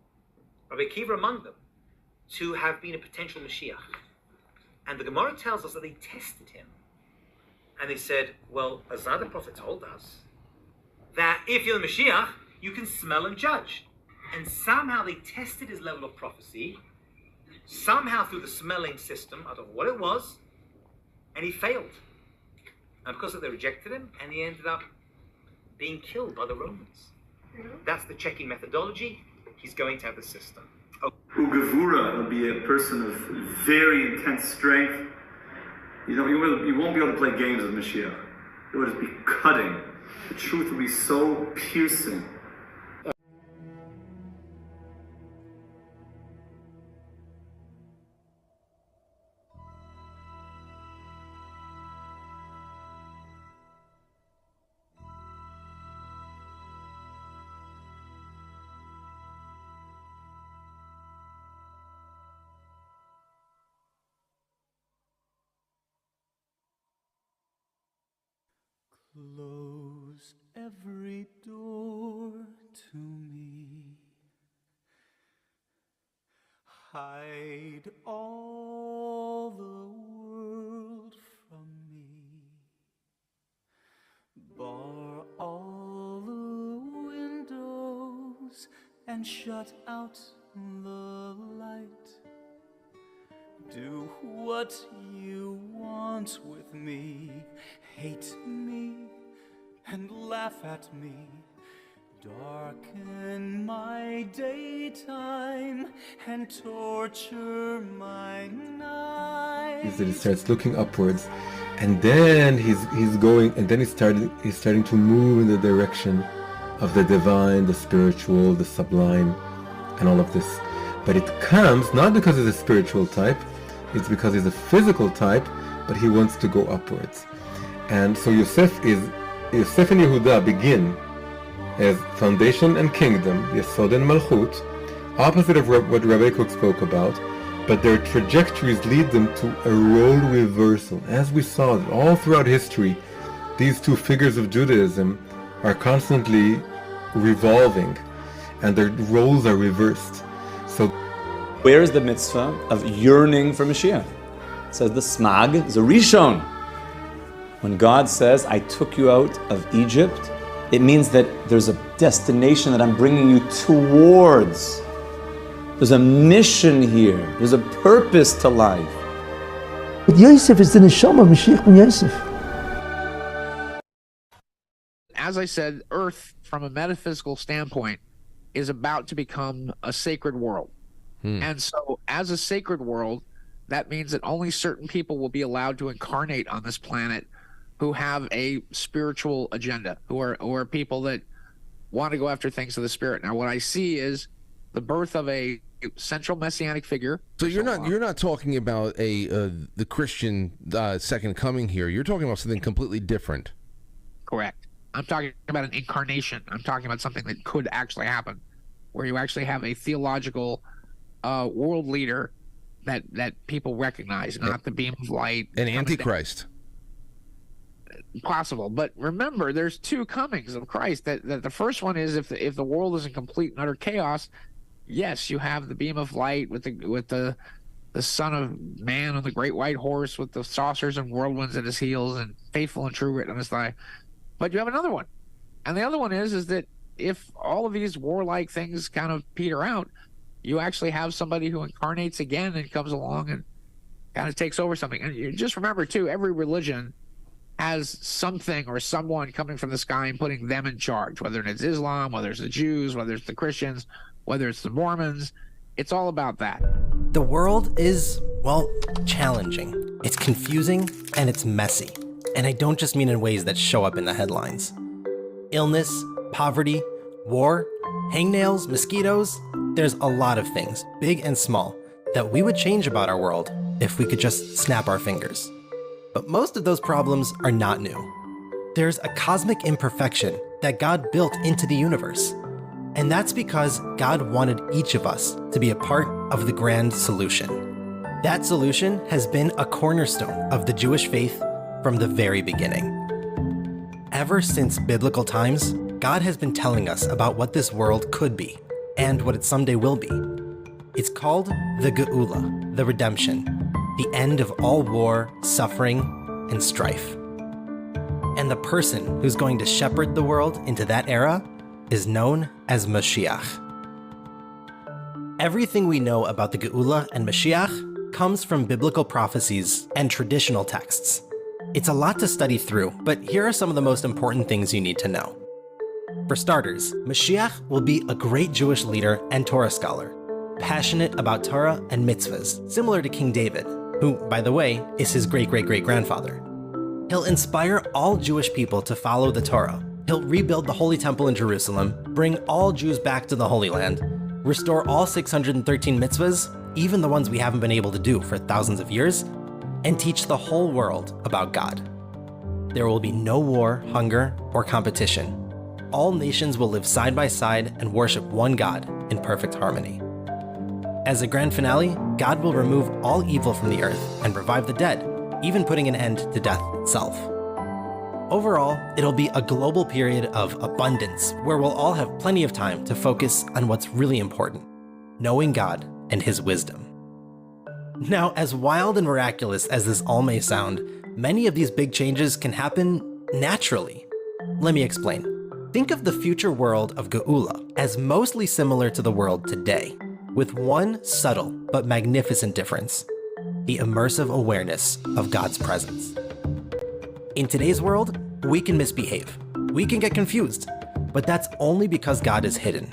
Rabbi Akiva among them, to have been a potential Mashiach. And the Gemara tells us that they tested him. And they said, well, as the prophet told us, that if you're the Mashiach, you can smell and judge. And somehow they tested his level of prophecy, somehow through the smelling system, I don't know what it was, and he failed. And because of that, they rejected him, and he ended up being killed by the Romans. That's the checking methodology. He's going to have the system. Ugavura will be a person of very intense strength. You won't be able to play games with Mashiach. It would be cutting. The truth would be so piercing. Close every door to me. Hide all the world from me. Bar all the windows and shut out the light. Do what you want with me. Hate me and laugh at me. Darken my daytime and torture my night. Is that he starts looking upwards, and then he's going, and then he's starting to move in the direction of the divine, the spiritual, the sublime, and all of this. But it comes not because he's a spiritual type, it's because he's a physical type, but he wants to go upwards. And so Yosef and Yehuda begin as foundation and kingdom, Yesod and Malchut, opposite of what Rabbi Cook spoke about, but their trajectories lead them to a role reversal. As we saw all throughout history, these two figures of Judaism are constantly revolving, and their roles are reversed. So, where is the mitzvah of yearning for Mashiach? It says the smag is a rishon. When God says, I took you out of Egypt, it means that there's a destination that I'm bringing you towards. There's a mission here. There's a purpose to life. But Yosef is the neshama of Mashiach ben Yosef. As I said, Earth, from a metaphysical standpoint, is about to become a sacred world. And so, as a sacred world, that means that only certain people will be allowed to incarnate on this planet who have a spiritual agenda, who are people that want to go after things of the spirit. Now, what I see is the birth of a central messianic figure. So you're not talking about the Christian second coming here. You're talking about something completely different. Correct. I'm talking about an incarnation. I'm talking about something that could actually happen, where you actually have a theological world leader that people recognize, not the beam of light. An antichrist. Possible, but remember, there's two comings of Christ. That the first one is if the world is in complete and utter chaos, yes, you have the beam of light with the Son of Man on the great white horse with the saucers and whirlwinds at his heels and faithful and true written on his thigh. But you have another one, and the other one is that if all of these warlike things kind of peter out, you actually have somebody who incarnates again and comes along and kind of takes over something. And you just remember too, every religion has something or someone coming from the sky and putting them in charge, whether it's Islam, whether it's the Jews, whether it's the Christians, whether it's the Mormons. It's all about that. The world is, well, challenging. It's confusing and it's messy. And I don't just mean in ways that show up in the headlines. Illness, poverty, war, hangnails, mosquitoes. There's a lot of things, big and small, that we would change about our world if we could just snap our fingers. But most of those problems are not new. There's a cosmic imperfection that God built into the universe. And that's because God wanted each of us to be a part of the grand solution. That solution has been a cornerstone of the Jewish faith from the very beginning. Ever since biblical times, God has been telling us about what this world could be and what it someday will be. It's called the Geula, the redemption, the end of all war, suffering, and strife. And the person who's going to shepherd the world into that era is known as Mashiach. Everything we know about the Geula and Mashiach comes from biblical prophecies and traditional texts. It's a lot to study through, but here are some of the most important things you need to know. For starters, Mashiach will be a great Jewish leader and Torah scholar, passionate about Torah and mitzvahs, similar to King David, who, by the way, is his great-great-great-grandfather. He'll inspire all Jewish people to follow the Torah. He'll rebuild the Holy Temple in Jerusalem, bring all Jews back to the Holy Land, restore all 613 mitzvahs, even the ones we haven't been able to do for thousands of years, and teach the whole world about God. There will be no war, hunger, or competition. All nations will live side by side and worship one God in perfect harmony. As a grand finale, God will remove all evil from the earth and revive the dead, even putting an end to death itself. Overall, it'll be a global period of abundance where we'll all have plenty of time to focus on what's really important, knowing God and His wisdom. Now, as wild and miraculous as this all may sound, many of these big changes can happen naturally. Let me explain. Think of the future world of Geula as mostly similar to the world today, with one subtle but magnificent difference: the immersive awareness of God's presence. In today's world, we can misbehave. We can get confused, but that's only because God is hidden.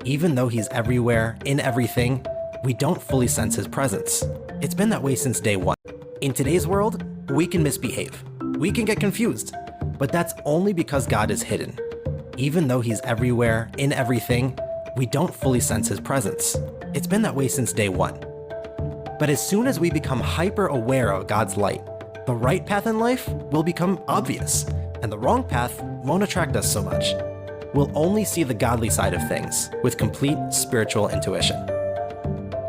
Even though He's everywhere, in everything, we don't fully sense His presence. It's been that way since day one. In today's world, we can misbehave. We can get confused, but that's only because God is hidden. Even though He's everywhere, in everything, we don't fully sense His presence. It's been that way since day one. But as soon as we become hyper aware of God's light, the right path in life will become obvious, and the wrong path won't attract us so much. We'll only see the godly side of things with complete spiritual intuition.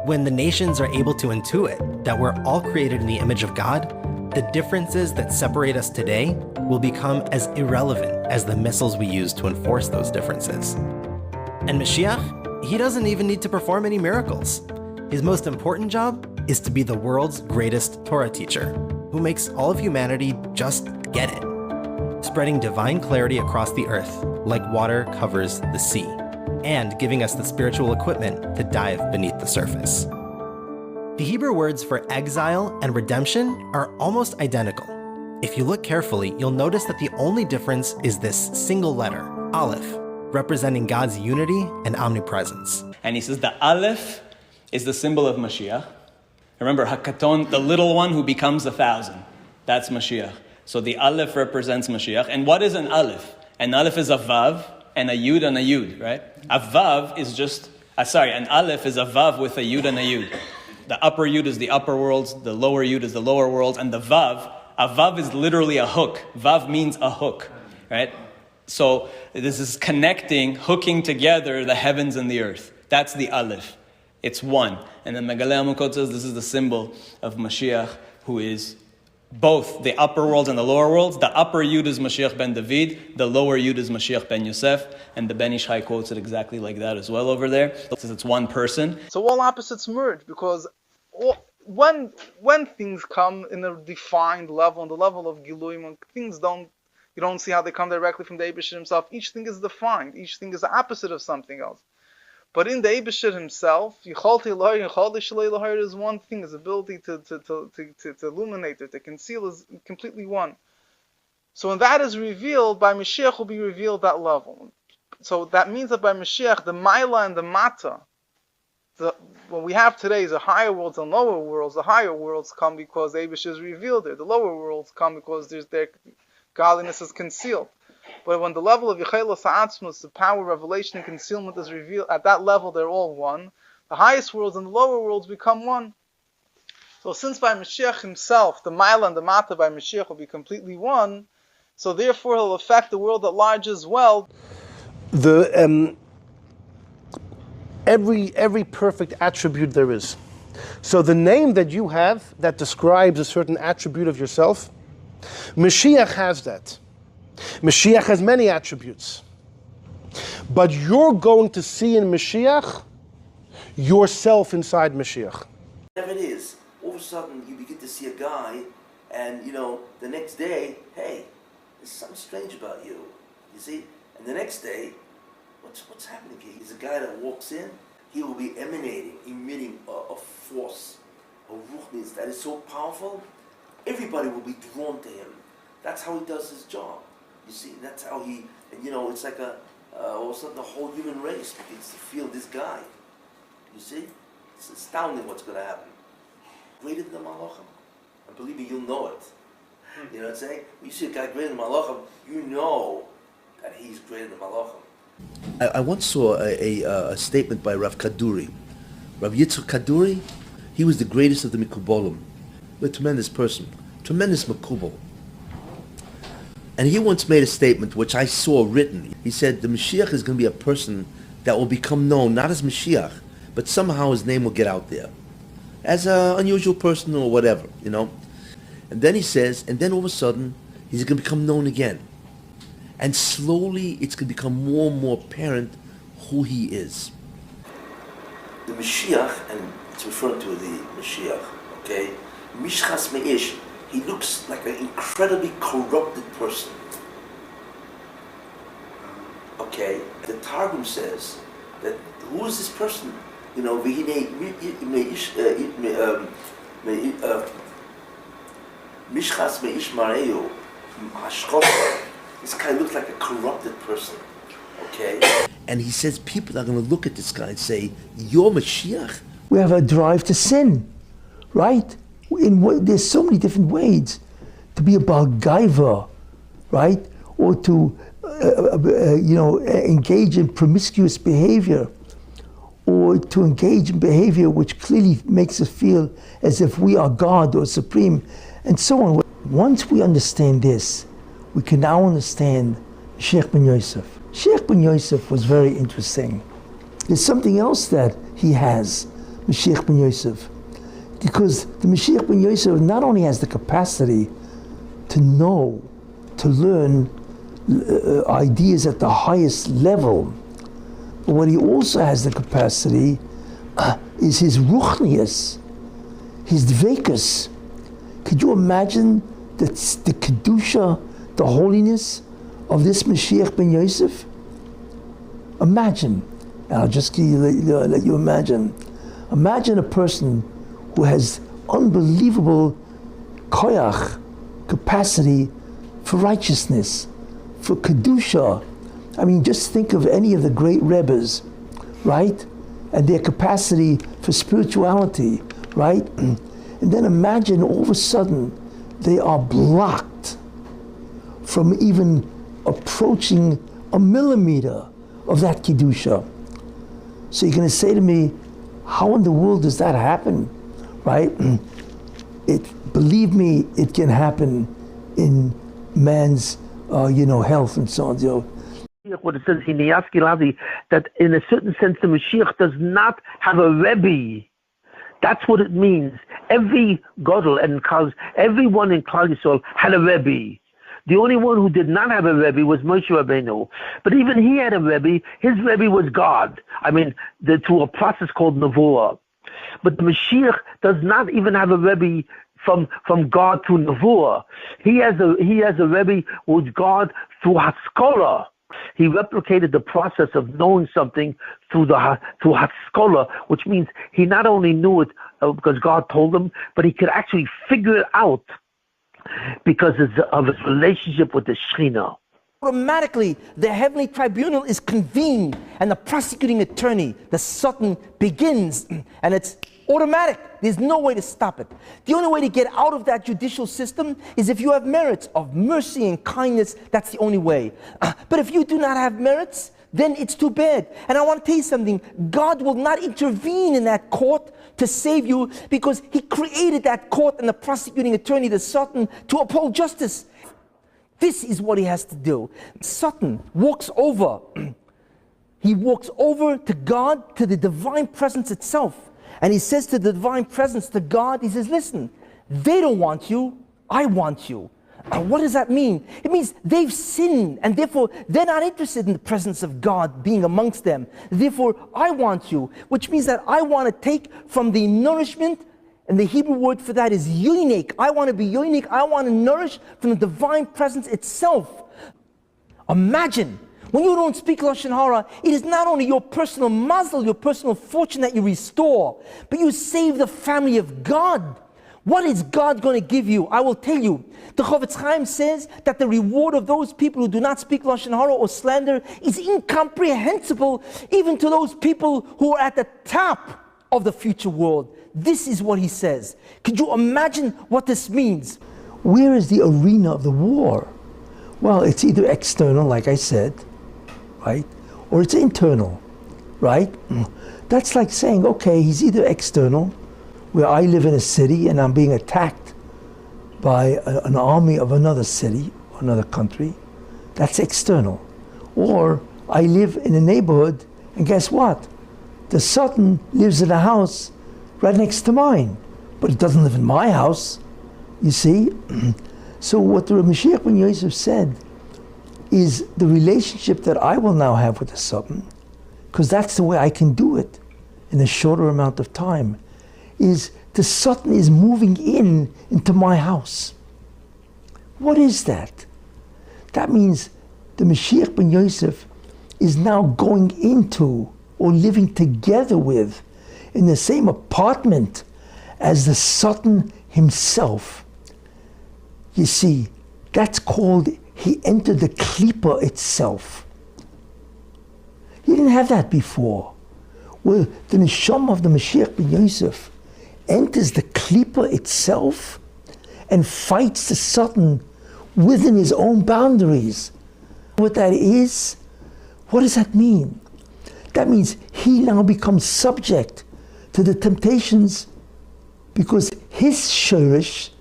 When the nations are able to intuit that we're all created in the image of God, the differences that separate us today will become as irrelevant as the missiles we use to enforce those differences. And Mashiach, he doesn't even need to perform any miracles. His most important job is to be the world's greatest Torah teacher, who makes all of humanity just get it, spreading divine clarity across the earth like water covers the sea, and giving us the spiritual equipment to dive beneath the surface. The Hebrew words for exile and redemption are almost identical. If you look carefully, you'll notice that the only difference is this single letter, Aleph, representing God's unity and omnipresence. And he says the Aleph is the symbol of Mashiach. Remember, Hakaton, the little one who becomes 1,000. That's Mashiach. So the Aleph represents Mashiach. And what is an Aleph? An Aleph is a Vav and a Yud and a Yud, right? A Vav is just, an Aleph is a Vav with a Yud and a Yud. The upper Yud is the upper worlds, the lower Yud is the lower worlds, and the Vav, a Vav is literally a hook. Vav means a hook, right? So this is connecting, hooking together the heavens and the earth. That's the Aleph. It's one. And then Megaleh Amukot says this is the symbol of Mashiach, who is both the upper worlds and the lower worlds. The upper Yud is Mashiach ben David, the lower Yud is Mashiach ben Yosef, and the Ben Ish Chai quotes it exactly like that as well over there. It says it's one person. So all opposites merge, because when things come in a defined level, on the level of Giluim, you don't see how they come directly from the Eibishter himself. Each thing is defined. Each thing is the opposite of something else. But in the Eibishter himself, is one thing. His ability to illuminate it, to conceal, is completely one. So when that is revealed, by Mashiach will be revealed that level. So that means that by Mashiach, the Maila and the Mata, what we have today is the higher worlds and lower worlds. The higher worlds come because the Eibishter is revealed there. The lower worlds come because their godliness is concealed. But when the level of Yechelas Ha'atzmus, the power, revelation, and concealment is revealed, at that level they're all one. The highest worlds and the lower worlds become one. So since by Mashiach himself, the Maila and the Mata by Mashiach will be completely one, so therefore he'll affect the world at large as well. Every perfect attribute there is. So the name that you have that describes a certain attribute of yourself, Mashiach has that. Mashiach has many attributes. But you're going to see in Mashiach yourself inside Mashiach. Whatever it is, all of a sudden you begin to see a guy, and the next day, hey, there's something strange about you. You see? And the next day, what's happening here? He's a guy that walks in, he will be emitting a force, a ruchnis that is so powerful, everybody will be drawn to him. That's how he does his job. You see, that's how it's like all of a sudden the whole human race begins to feel this guy. You see? It's astounding what's going to happen. Greater than the Malachim. And believe me, you'll know it. You know what I'm saying? When you see a guy greater than Malachim, you know that he's greater than Malachim. I once saw a statement by Rav Kaduri. Rav Yitzchak Kaduri, he was the greatest of the Mikubolim. A tremendous person, tremendous Mikubal. And he once made a statement which I saw written. He said the Mashiach is going to be a person that will become known, not as Mashiach, but somehow his name will get out there. As an unusual person or whatever, you know. And then he says, and then all of a sudden, he's going to become known again. And slowly, it's going to become more and more apparent who he is. The Mashiach, and it's referring to the Mashiach, okay? Mishchas Me'ish, he looks like an incredibly corrupted person. Okay? The Targum says that who is this person? You know, Mishchas Me'ish Mareu, Hashkofa. This guy looks like a corrupted person. Okay? And he says people are going to look at this guy and say, you're Mashiach? We have a drive to sin, right? There's so many different ways to be a Baal Gaiva, right? Or to, engage in promiscuous behavior, or to engage in behavior which clearly makes us feel as if we are God or supreme, and so on. Once we understand this, we can now understand Sheikh Ben Yosef. Sheikh Ben Yosef was very interesting. There's something else that he has, Mashiach Ben Yosef, because the Mashiach Ben Yosef not only has the capacity to know, to learn ideas at the highest level, but what he also has the capacity is his ruchnius, his dvekus. Could you imagine the kedusha, the holiness of this Mashiach Ben Yosef? Imagine, and I'll just let you imagine. Imagine a person who has unbelievable koyach, capacity for righteousness, for kedusha. I mean, just think of any of the great rebbes, right? And their capacity for spirituality, right? And then imagine all of a sudden they are blocked from even approaching a millimeter of that kedusha. So you're going to say to me, how in the world does that happen, right? Believe me, it can happen in man's, health and so on. What it says in Yaski, that in a certain sense the Mashiach does not have a Rebbe. That's what it means. Every Gadol and everyone in Klal Yisrael had a Rebbe. The only one who did not have a Rebbe was Moshe Rabbeinu. But even he had a Rebbe. His Rebbe was God. I mean, through a process called Nevuah. But the Mashiach does not even have a Rebbe from God through Nevuah. He has a Rebbe with God through Haskalah. He replicated the process of knowing something through Haskalah, which means he not only knew it because God told him, but he could actually figure it out because of his relationship with the Shekhinah. Automatically, the heavenly tribunal is convened and the prosecuting attorney, the Satan, begins, and it's automatic. There's no way to stop it. The only way to get out of that judicial system is if you have merits of mercy and kindness. That's the only way. But if you do not have merits, then it's too bad. And I want to tell you something. God will not intervene in that court to save you because he created that court and the prosecuting attorney, the Satan, to uphold justice. This is what he has to do. Satan walks over. He walks over to God, to the divine presence itself. And he says to the divine presence, to God, he says, listen, they don't want you, I want you. What does that mean? It means they've sinned, and therefore they're not interested in the presence of God being amongst them. Therefore, I want you, which means that I want to take from the nourishment, and the Hebrew word for that is yonik. I want to be yonik. I want to nourish from the divine presence itself. Imagine, when you don't speak Lashon Hara, it is not only your personal mazel, your personal fortune that you restore, but you save the family of God. What is God going to give you? I will tell you. The Chavetz Chaim says that the reward of those people who do not speak Lashon Hara or slander is incomprehensible even to those people who are at the top of the future world. This is what he says. Could you imagine what this means? where is the arena of the war? Well, it's either external, like I said, right? Or it's internal, right? That's like saying, okay, he's either external, where I live in a city and I'm being attacked by an army of another city, another country. That's external. Or I live in a neighborhood, and guess what? The Sultan lives in a house right next to mine, but he doesn't live in my house, you see? So what the Mashiach ben Yosef said is the relationship that I will now have with the Sultan, because that's the way I can do it in a shorter amount of time, is the Sultan is moving into my house. What is that? That means the Mashiach ben Yosef is now going into or living together with in the same apartment as the Sultan himself. You see, that's called he entered the klipa itself. He didn't have that before. Well, the neshama of the Mashiach ben Yosef enters the klipa itself and fights the Sultan within his own boundaries. What that is, what does that mean? That means he now becomes subject to the temptations because his shorish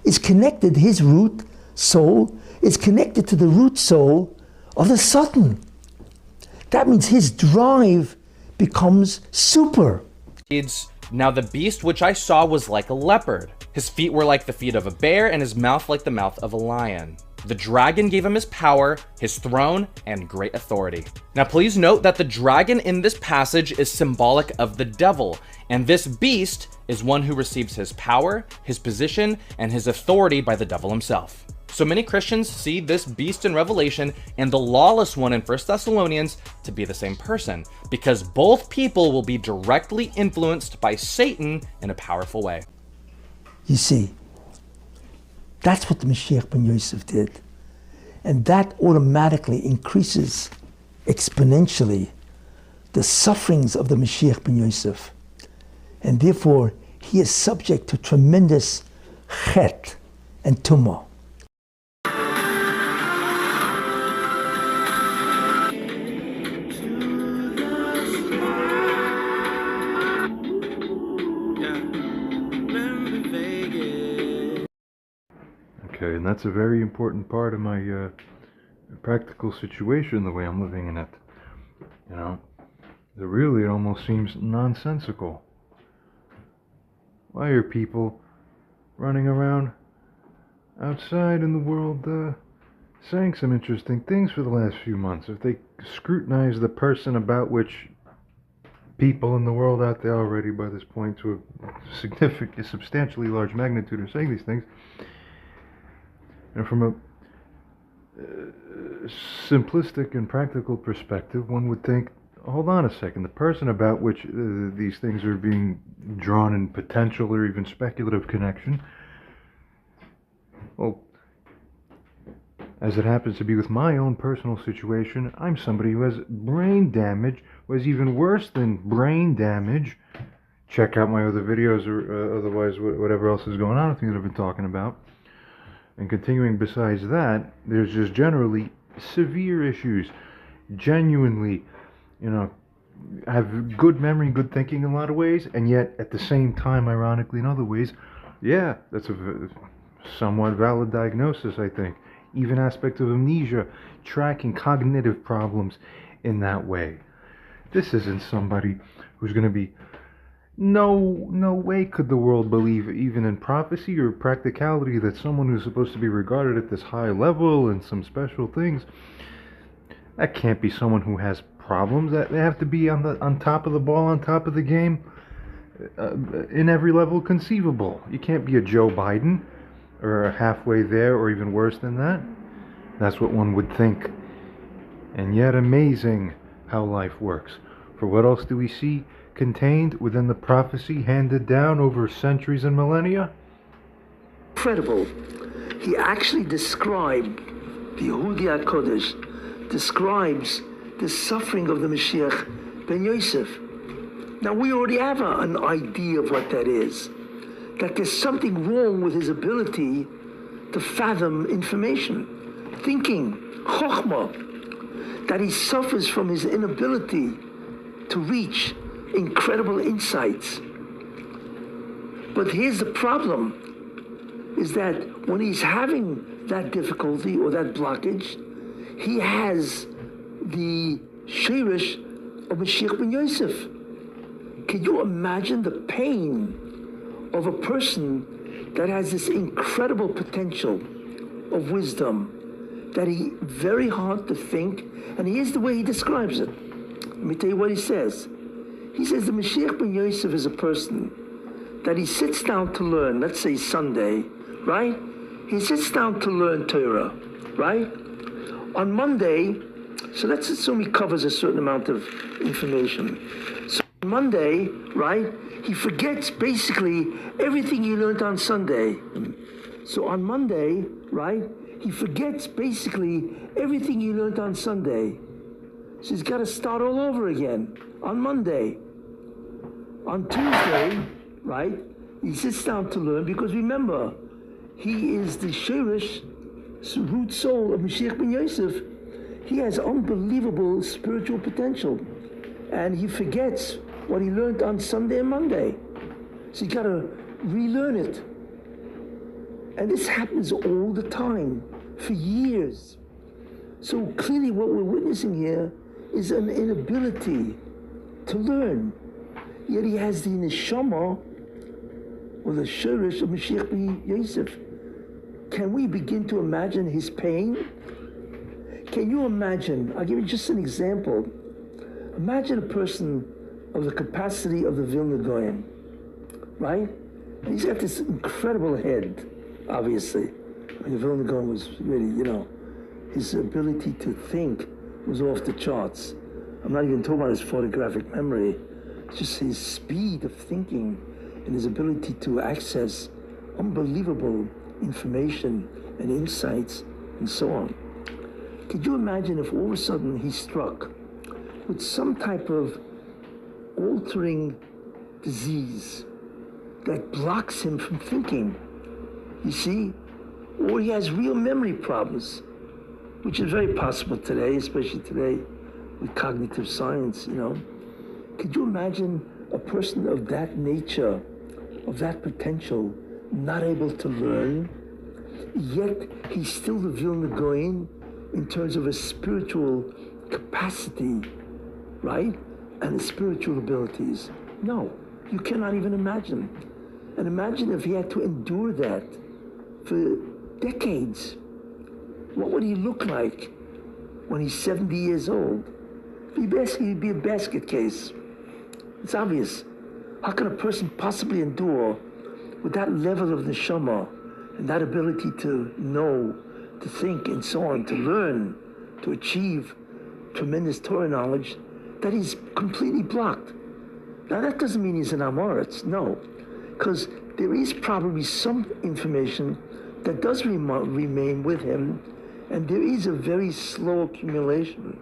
is connected, his root soul is connected to the root soul of the Sultan. That means his drive becomes super. Now the beast which I saw was like a leopard. His feet were like the feet of a bear, and his mouth like the mouth of a lion. The dragon gave him his power, his throne, and great authority. Now please note that the dragon in this passage is symbolic of the devil, and this beast is one who receives his power, his position, and his authority by the devil himself. So many Christians see this beast in Revelation and the lawless one in 1 Thessalonians to be the same person, because both people will be directly influenced by Satan in a powerful way. You see, that's what the Mashiach ben Yosef did. And that automatically increases exponentially the sufferings of the Mashiach ben Yosef. And therefore, he is subject to tremendous chet and tumah. Okay, and that's a very important part of my practical situation, the way I'm living in it. You know, really it almost seems nonsensical. Why are people running around outside in the world saying some interesting things for the last few months? If they scrutinize the person about which people in the world out there already by this point to a substantially large magnitude are saying these things, and from a simplistic and practical perspective, one would think, hold on a second, the person about which these things are being drawn in potential or even speculative connection, well, as it happens to be with my own personal situation, I'm somebody who has brain damage, who has even worse than brain damage. Check out my other videos or otherwise whatever else is going on with me that I've been talking about. And continuing besides that, there's just generally severe issues. Genuinely, you know, have good memory and good thinking in a lot of ways, and yet at the same time, ironically in other ways, yeah, that's a somewhat valid diagnosis, I think. Even aspects of amnesia, tracking cognitive problems in that way. This isn't somebody who's going to be... No way could the world believe, even in prophecy or practicality, that someone who's supposed to be regarded at this high level and some special things, that can't be someone who has problems. That they have to be on top of the ball, on top of the game, in every level conceivable. You can't be a Joe Biden or halfway there or even worse than that. That's what one would think. And yet amazing how life works. For what else do we see contained within the prophecy handed down over centuries and millennia? Incredible. He actually described, the Yehudi HaKodesh describes the suffering of the Mashiach ben Yosef. Now we already have an idea of what that is. That there's something wrong with his ability to fathom information, thinking, chokhmah, that he suffers from his inability to reach incredible insights. But here's the problem, is that when he's having that difficulty or that blockage, he has the shirish of Mashiach ben Yosef. Can you imagine the pain of a person that has this incredible potential of wisdom, that he very hard to think, and here's the way he describes it. Let me tell you what he says. He says the Mashiach ben Yosef is a person that he sits down to learn, let's say Sunday, right? He sits down to learn Torah, right? On Monday, so let's assume he covers a certain amount of information. So on Monday, right, he forgets basically everything he learned on Sunday. So on Monday, right, he forgets basically everything he learned on Sunday. So he's got to start all over again on Monday. On Tuesday, right, he sits down to learn, because remember, he is the shirish, root soul of Mashiach ben Yosef. He has unbelievable spiritual potential, and he forgets what he learned on Sunday and Monday. So you got to relearn it. And this happens all the time, for years. So clearly what we're witnessing here is an inability to learn. Yet he has the neshama, or the shirish of Mashiach ben Yosef. Can we begin to imagine his pain? Can you imagine, I'll give you just an example. Imagine a person of the capacity of the Vilna Gaon, right? And he's got this incredible head, obviously. I mean, the Vilna Gaon was really, his ability to think was off the charts. I'm not even talking about his photographic memory. It's just his speed of thinking and his ability to access unbelievable information and insights and so on. Could you imagine if all of a sudden he's struck with some type of altering disease that blocks him from thinking, you see? Or he has real memory problems, which is very possible today, especially today with cognitive science, Could you imagine a person of that nature, of that potential, not able to learn, yet he's still the Vilna Gaon in terms of his spiritual capacity, right? And his spiritual abilities? No, you cannot even imagine. And imagine if he had to endure that for decades. What would he look like when he's 70 years old? He'd be a basket case. It's obvious. How can a person possibly endure with that level of neshama and that ability to know, to think, and so on, to learn, to achieve tremendous Torah knowledge, that he's completely blocked? Now that doesn't mean he's an Amoritz, no, because there is probably some information that does remain with him, and there is a very slow accumulation.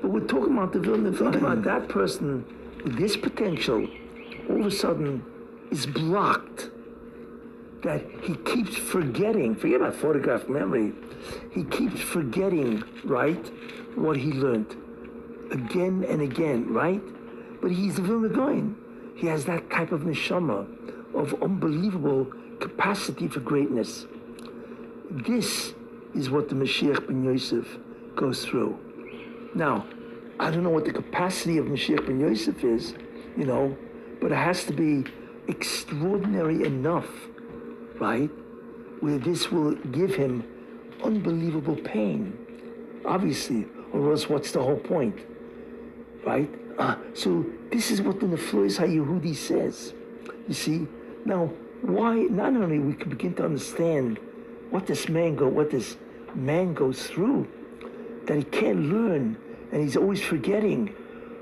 But we're talking about the Vilna, talking about that person with this potential, all of a sudden is blocked, that he keeps forgetting, forget about photographic memory, he keeps forgetting, right, what he learned again and again, right? But he's the Vilna Gaon. He has that type of neshama, of unbelievable capacity for greatness. This is what the Mashiach ben Yosef goes through. Now, I don't know what the capacity of Mashiach ben Yosef is, but it has to be extraordinary enough, right, where this will give him unbelievable pain, obviously, or else what's the whole point, right? So this is what the Neflois HaYehudi says, you see? Now, why, not only we can begin to understand what this man goes through, that he can't learn, and he's always forgetting,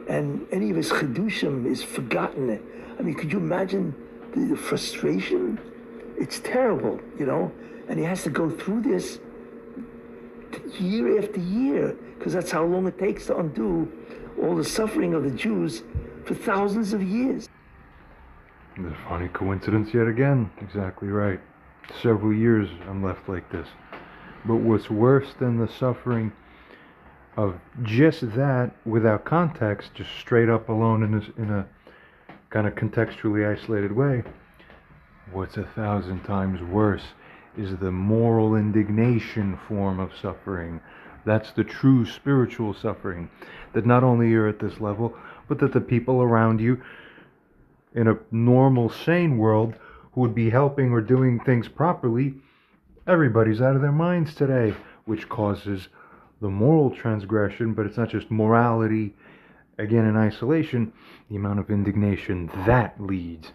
and any of his chidushim is forgotten. I mean, could you imagine the frustration? It's terrible, and he has to go through this year after year, because that's how long it takes to undo all the suffering of the Jews for thousands of years. The funny coincidence yet again. Exactly right. several years I'm left like this. But what's worse than the suffering of just that without context, just straight up alone in a kind of contextually isolated way, what's 1,000 times worse is the moral indignation form of suffering. That's the true spiritual suffering, that not only you're at this level, but that the people around you in a normal, sane world who would be helping or doing things properly, everybody's out of their minds today, which causes the moral transgression. But it's not just morality, again in isolation, the amount of indignation that leads,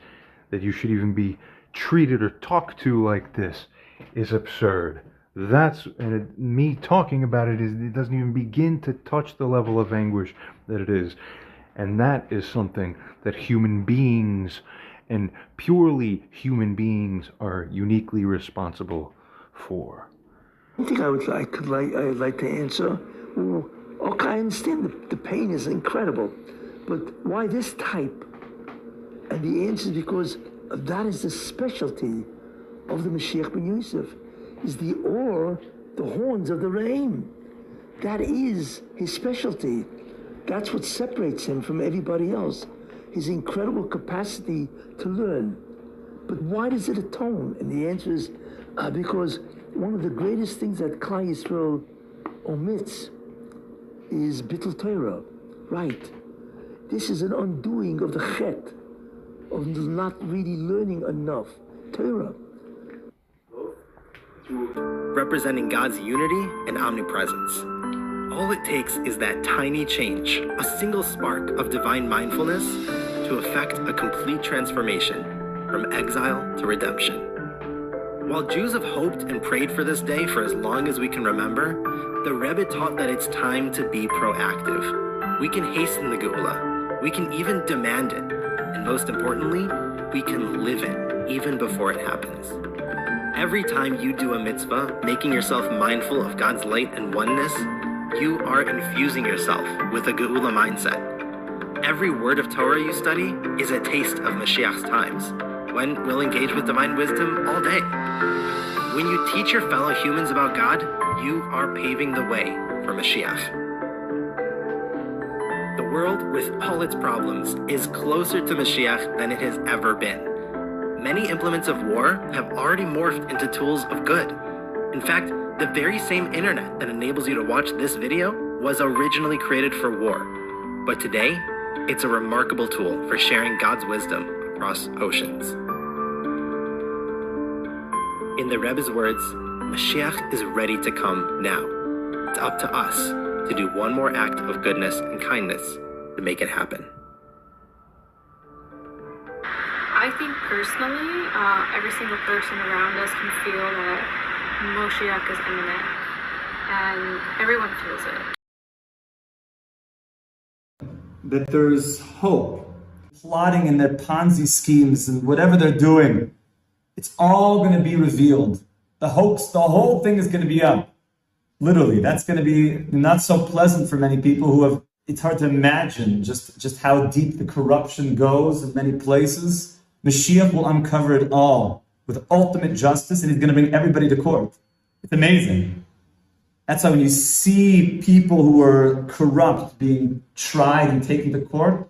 that you should even be treated or talked to like this is absurd. Me talking about it doesn't even begin to touch the level of anguish that it is. And that is something that human beings, and purely human beings, are uniquely responsible for. I think I'd like to answer, well, okay, I understand the pain is incredible, but why this type? And the answer is because that is the specialty of the Mashiach ben Yosef, is the horns of the Re'im. That is his specialty. That's what separates him from everybody else, his incredible capacity to learn. But why does it atone? And the answer is because one of the greatest things that Klal Yisrael omits is Bittul Torah. Right. This is an undoing of the chet, of not really learning enough Torah. Representing God's unity and omnipresence. All it takes is that tiny change, a single spark of divine mindfulness, to effect a complete transformation from exile to redemption. While Jews have hoped and prayed for this day for as long as we can remember, the Rebbe taught that it's time to be proactive. We can hasten the Geula. We can even demand it. And most importantly, we can live it even before it happens. Every time you do a mitzvah, making yourself mindful of God's light and oneness, you are infusing yourself with a Geula mindset. Every word of Torah you study is a taste of Mashiach's times, when we'll engage with divine wisdom all day. When you teach your fellow humans about God, you are paving the way for Mashiach. The world, with all its problems, is closer to Mashiach than it has ever been. Many implements of war have already morphed into tools of good. In fact, the very same internet that enables you to watch this video was originally created for war. But today, it's a remarkable tool for sharing God's wisdom across oceans. In the Rebbe's words, Mashiach is ready to come now. It's up to us to do one more act of goodness and kindness to make it happen. I think personally, every single person around us can feel that Moshiach is imminent, and everyone feels it. That there's hope. Plotting in their Ponzi schemes and whatever they're doing, it's all going to be revealed. The hoax, the whole thing is going to be up. Literally, that's going to be not so pleasant for many people who have, it's hard to imagine just how deep the corruption goes in many places. Mashiach will uncover it all with ultimate justice, and he's going to bring everybody to court. It's amazing. That's why when you see people who are corrupt being tried and taken to court,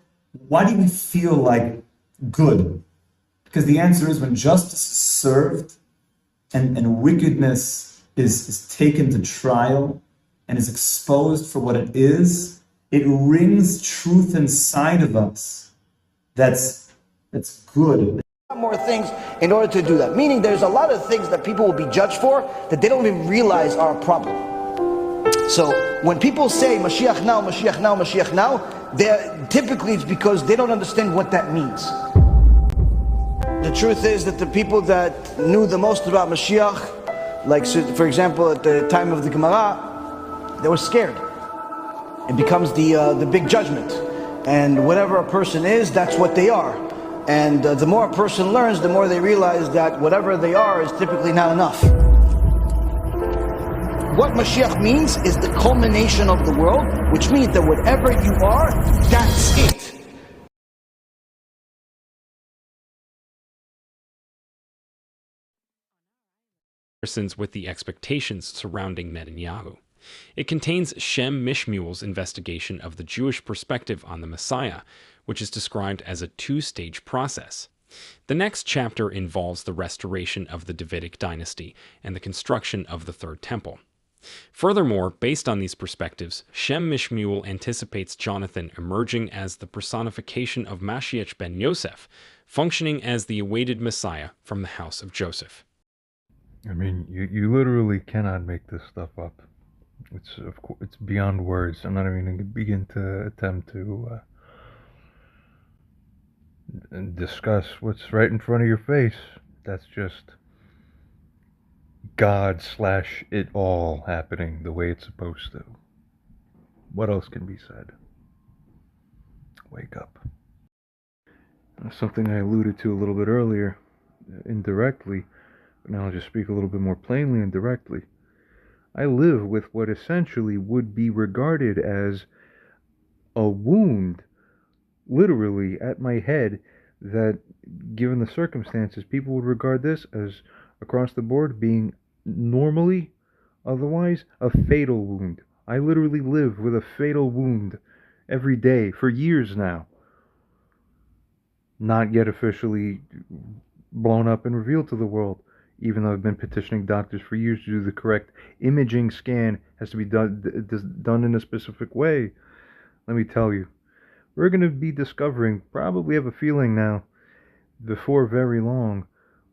why do we feel like good? Because the answer is when justice is served and wickedness is taken to trial and is exposed for what it is, it rings truth inside of us that's good. More things in order to do that. Meaning there's a lot of things that people will be judged for that they don't even realize are a problem. So when people say Mashiach now, Mashiach now, Mashiach now, typically it's because they don't understand what that means. The truth is that the people that knew the most about Mashiach, like for example at the time of the Gemara, they were scared. It becomes the big judgment. And whatever a person is, that's what they are. And the more a person learns, the more they realize that whatever they are is typically not enough. What Mashiach means is the culmination of the world, which means that whatever you are, that's it. comparisons with the expectations surrounding Netanyahu. It contains Shem Mishmuel's investigation of the Jewish perspective on the Messiah, which is described as a two-stage process. The next chapter involves the restoration of the Davidic dynasty and the construction of the Third Temple. Furthermore, based on these perspectives, Shem Mishmuel anticipates Jonathan emerging as the personification of Mashiach ben Yosef, functioning as the awaited Messiah from the house of Joseph. I mean, you literally cannot make this stuff up. It's beyond words. I'm not even going to begin to attempt to discuss what's right in front of your face. That's just God/it all happening the way it's supposed to. What else can be said? Wake up. Something I alluded to a little bit earlier, indirectly, but now I'll just speak a little bit more plainly and directly. I live with what essentially would be regarded as a wound, literally, at my head, that, given the circumstances, people would regard this as, across the board, being normally, otherwise, a fatal wound. I literally live with a fatal wound every day for years now. Not yet officially blown up and revealed to the world, even though I've been petitioning doctors for years to do the correct imaging scan. Has to be done in a specific way. Let me tell you, we're going to be discovering, probably have a feeling now, before very long,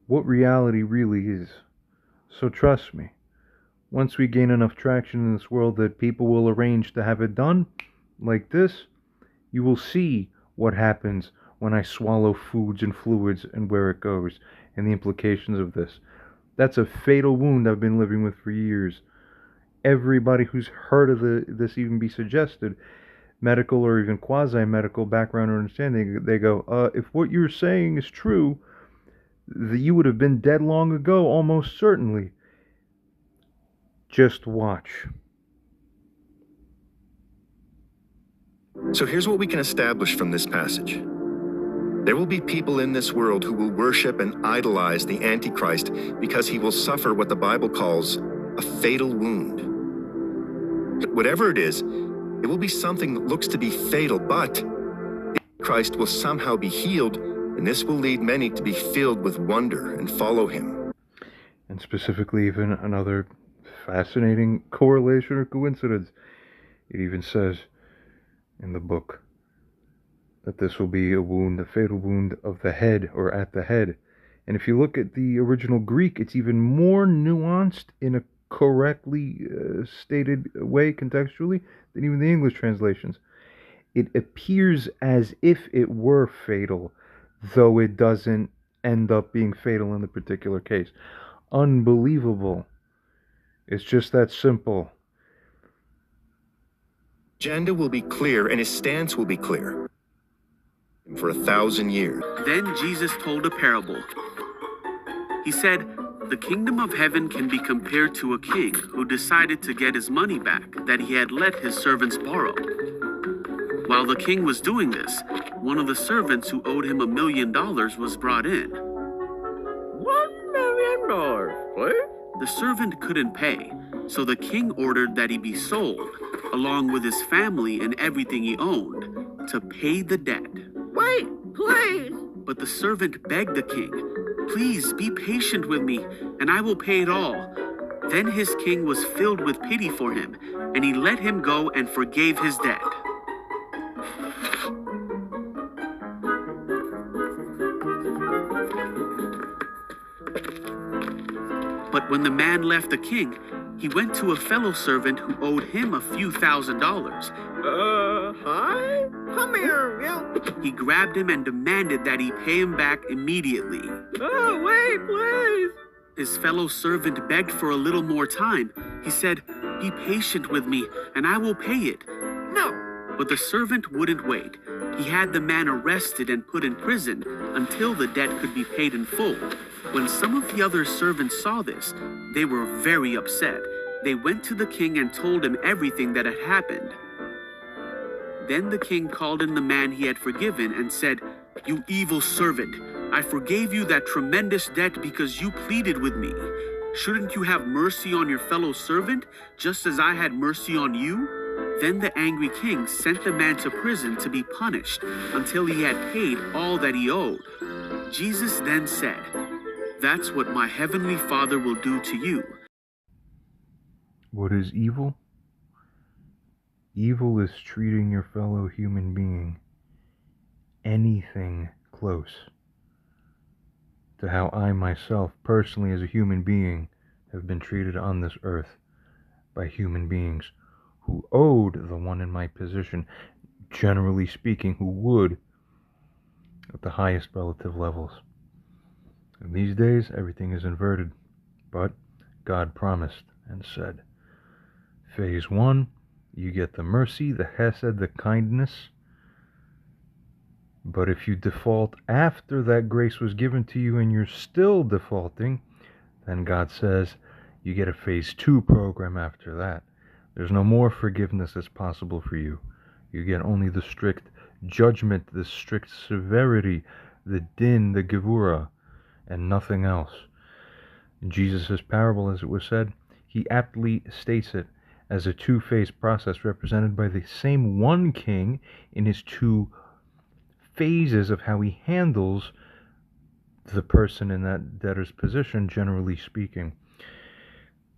what reality really is. So trust me, once we gain enough traction in this world that people will arrange to have it done like this, you will see what happens when I swallow foods and fluids and where it goes and the implications of this. That's a fatal wound I've been living with for years. Everybody who's heard of this even be suggested, medical or even quasi-medical background or understanding, they go, if what you're saying is true, you would have been dead long ago, almost certainly. Just watch. So here's what we can establish from this passage. There will be people in this world who will worship and idolize the Antichrist because he will suffer what the Bible calls a fatal wound. Whatever it is, it will be something that looks to be fatal, but the Antichrist will somehow be healed, and this will lead many to be filled with wonder and follow him. And specifically, even another fascinating correlation or coincidence. It even says in the book that this will be a wound, a fatal wound of the head, or at the head. And if you look at the original Greek, it's even more nuanced in a correctly stated way contextually than even the English translations. It appears as if it were fatal, though it doesn't end up being fatal in the particular case. Unbelievable. It's just that simple. Agenda will be clear and his stance will be clear. For 1,000 years. Then Jesus told a parable. He said, "The kingdom of heaven can be compared to a king who decided to get his money back that he had let his servants borrow. While the king was doing this, one of the servants who owed him $1 million was brought in. $1 million, please? The servant couldn't pay, so the king ordered that he be sold, along with his family and everything he owned, to pay the debt. Wait, please! But the servant begged the king, "Please be patient with me, and I will pay it all." Then his king was filled with pity for him, and he let him go and forgave his debt. But when the man left the king, he went to a fellow servant who owed him a few $1,000s. Hi? Come here, you. He grabbed him and demanded that he pay him back immediately. Oh, wait, please. His fellow servant begged for a little more time. He said, "Be patient with me, and I will pay it." No. But the servant wouldn't wait. He had the man arrested and put in prison until the debt could be paid in full. When some of the other servants saw this, they were very upset. They went to the king and told him everything that had happened. Then the king called in the man he had forgiven and said, "You evil servant, I forgave you that tremendous debt because you pleaded with me. Shouldn't you have mercy on your fellow servant, just as I had mercy on you? Then the angry king sent the man to prison to be punished until he had paid all that he owed. Jesus then said, "That's what my heavenly Father will do to you." What is evil? Evil is treating your fellow human being anything close to how I myself, personally as a human being, have been treated on this earth by human beings who owed the one in my position, generally speaking, who would at the highest relative levels. And these days, everything is inverted, but God promised and said, phase 1, you get the mercy, the hesed, the kindness. But if you default after that grace was given to you and you're still defaulting, then God says you get a phase 2 program after that. There's no more forgiveness that's possible for you. You get only the strict judgment, the strict severity, the din, the gevura, and nothing else. In Jesus' parable, as it was said, he aptly states it as a 2-phase process represented by the same one king in his 2 phases of how he handles the person in that debtor's position, generally speaking.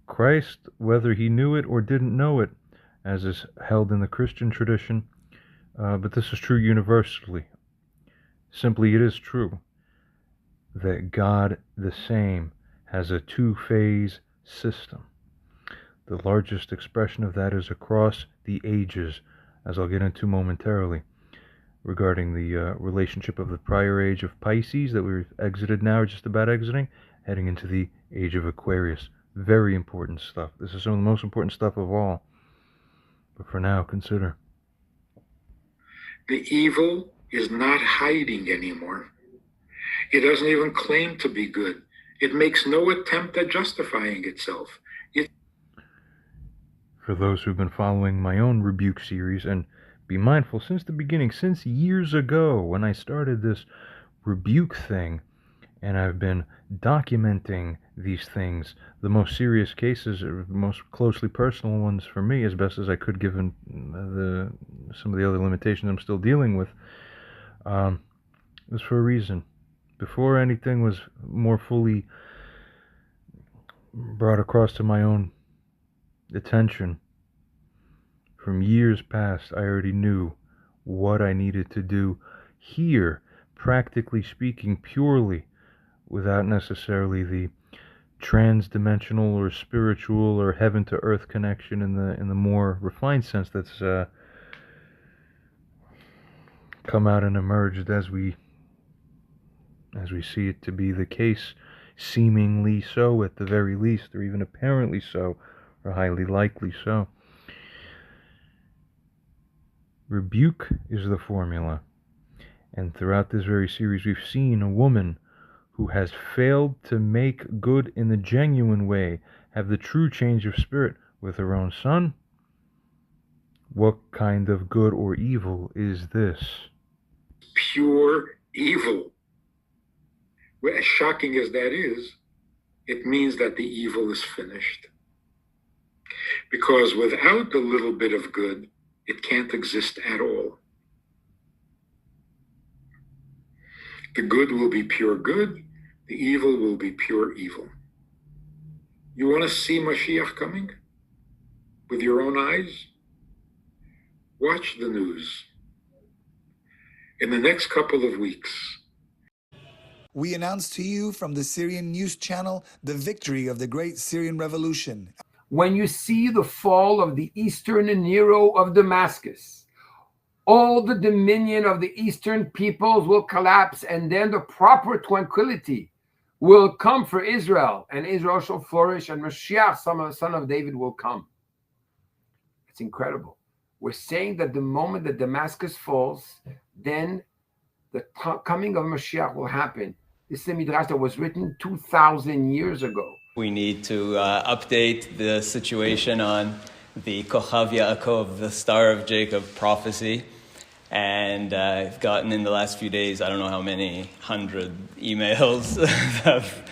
Christ, whether he knew it or didn't know it, as is held in the Christian tradition, but this is true universally. Simply, it is true that God the same has a 2-phase system. The largest expression of that is across the ages, as I'll get into momentarily, regarding the relationship of the prior age of Pisces that we've exited now, or just about exiting, heading into the age of Aquarius. Very important stuff. This is some of the most important stuff of all. But for now, consider. The evil is not hiding anymore. It doesn't even claim to be good. It makes no attempt at justifying itself. For those who've been following my own rebuke series, and be mindful, since the beginning, since years ago when I started this rebuke thing, and I've been documenting these things, the most serious cases, or the most closely personal ones for me, as best as I could, given some of the other limitations I'm still dealing with, was for a reason. Before anything was more fully brought across to my own attention, from years past, I already knew what I needed to do here, practically speaking, purely, without necessarily the trans-dimensional or spiritual or heaven-to-earth connection in the more refined sense that's come out and emerged as we see it to be the case, seemingly so at the very least, or even apparently so, or highly likely so. Rebuke is the formula. And throughout this very series, we've seen a woman who has failed to make good in the genuine way, have the true change of spirit with her own son. What kind of good or evil is this? Pure evil. Well, as shocking as that is, it means that the evil is finished. Because without a little bit of good, it can't exist at all. The good will be pure good, the evil will be pure evil. You want to see Mashiach coming with your own eyes? Watch the news. In the next couple of weeks, we announce to you from the Syrian news channel the victory of the great Syrian revolution. When you see the fall of the eastern Nero of Damascus, all the dominion of the eastern peoples will collapse, and then the proper tranquility will come for Israel, and Israel shall flourish, and Mashiach, son of David, will come. It's incredible. We're saying that the moment that Damascus falls, then the coming of Mashiach will happen. This is a midrash that was written 2,000 years ago. We need to update the situation on the Kochav Yaakov, the Star of Jacob prophecy. And I've gotten in the last few days, I don't know how many 100 emails of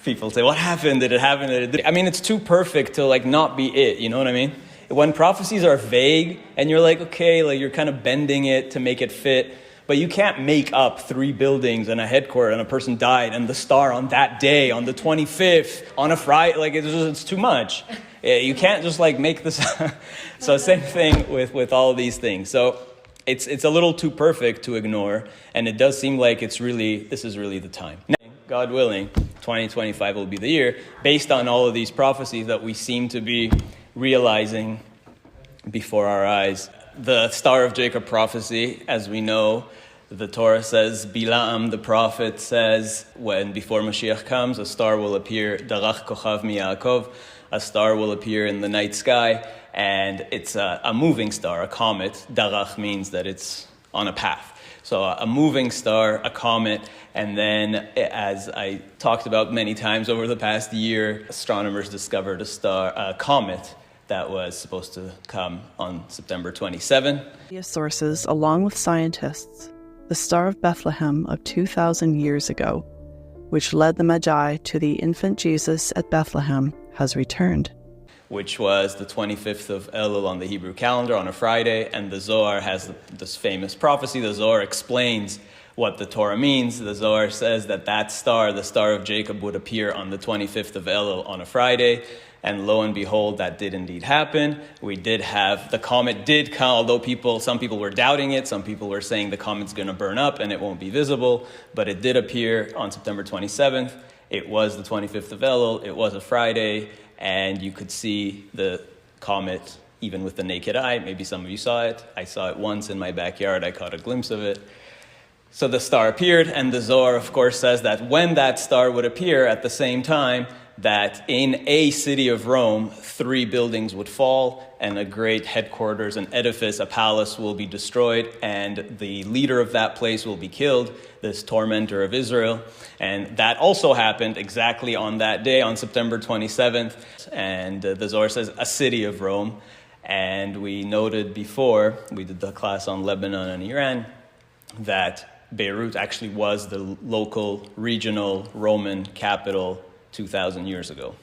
people say, what happened? Did it happen? I mean, it's too perfect to like not be it, you know what I mean? When prophecies are vague and you're like, okay, like you're kind of bending it to make it fit, but you can't make up 3 buildings and a headquarters and a person died and the star on that day, on the 25th, on a Friday, like it's too much. You can't just like make this. So same thing with all of these things. So it's a little too perfect to ignore, and it does seem like this is really the time. God willing, 2025 will be the year, based on all of these prophecies that we seem to be realizing before our eyes. The Star of Jacob prophecy, as we know, the Torah says, Bilam, the prophet, says, before Mashiach comes, a star will appear, Darach Kochav miYaakov, a star will appear in the night sky, and it's a moving star, a comet. Darach means that it's on a path. So a moving star, a comet, and then, as I talked about many times over the past year, astronomers discovered a comet that was supposed to come on September 27. Sources, along with scientists, the Star of Bethlehem of 2,000 years ago, which led the Magi to the infant Jesus at Bethlehem, has returned. Which was the 25th of Elul on the Hebrew calendar on a Friday, and the Zohar has this famous prophecy. The Zohar explains what the Torah means. The Zohar says that star, the Star of Jacob, would appear on the 25th of Elul on a Friday, and lo and behold, that did indeed happen. The comet did come, although some people were doubting it, some people were saying the comet's going to burn up and it won't be visible, but it did appear on September 27th. It was the 25th of Elul, it was a Friday, and you could see the comet even with the naked eye. Maybe some of you saw it. I saw it once in my backyard. I caught a glimpse of it. So the star appeared, and the Zohar, of course, says that when that star would appear at the same time, that in a city of Rome, 3 buildings would fall, and a great headquarters, an edifice, a palace will be destroyed, and the leader of that place will be killed, this tormentor of Israel. And that also happened exactly on that day, on September 27th. And the Zohar says a city of Rome. And we noted before, we did the class on Lebanon and Iran, that Beirut actually was the local, regional Roman capital 2,000 years ago.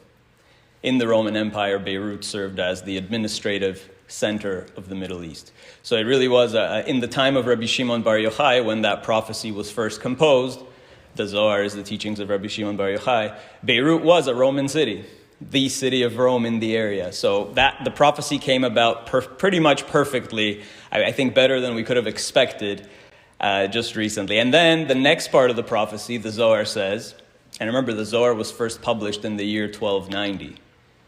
In the Roman Empire, Beirut served as the administrative center of the Middle East. So it really was, in the time of Rabbi Shimon Bar Yochai, when that prophecy was first composed, the Zohar is the teachings of Rabbi Shimon Bar Yochai, Beirut was a Roman city, the city of Rome in the area. So the prophecy came about pretty much perfectly, I think better than we could have expected just recently. And then the next part of the prophecy, the Zohar says, and remember, the Zohar was first published in the year 1290. It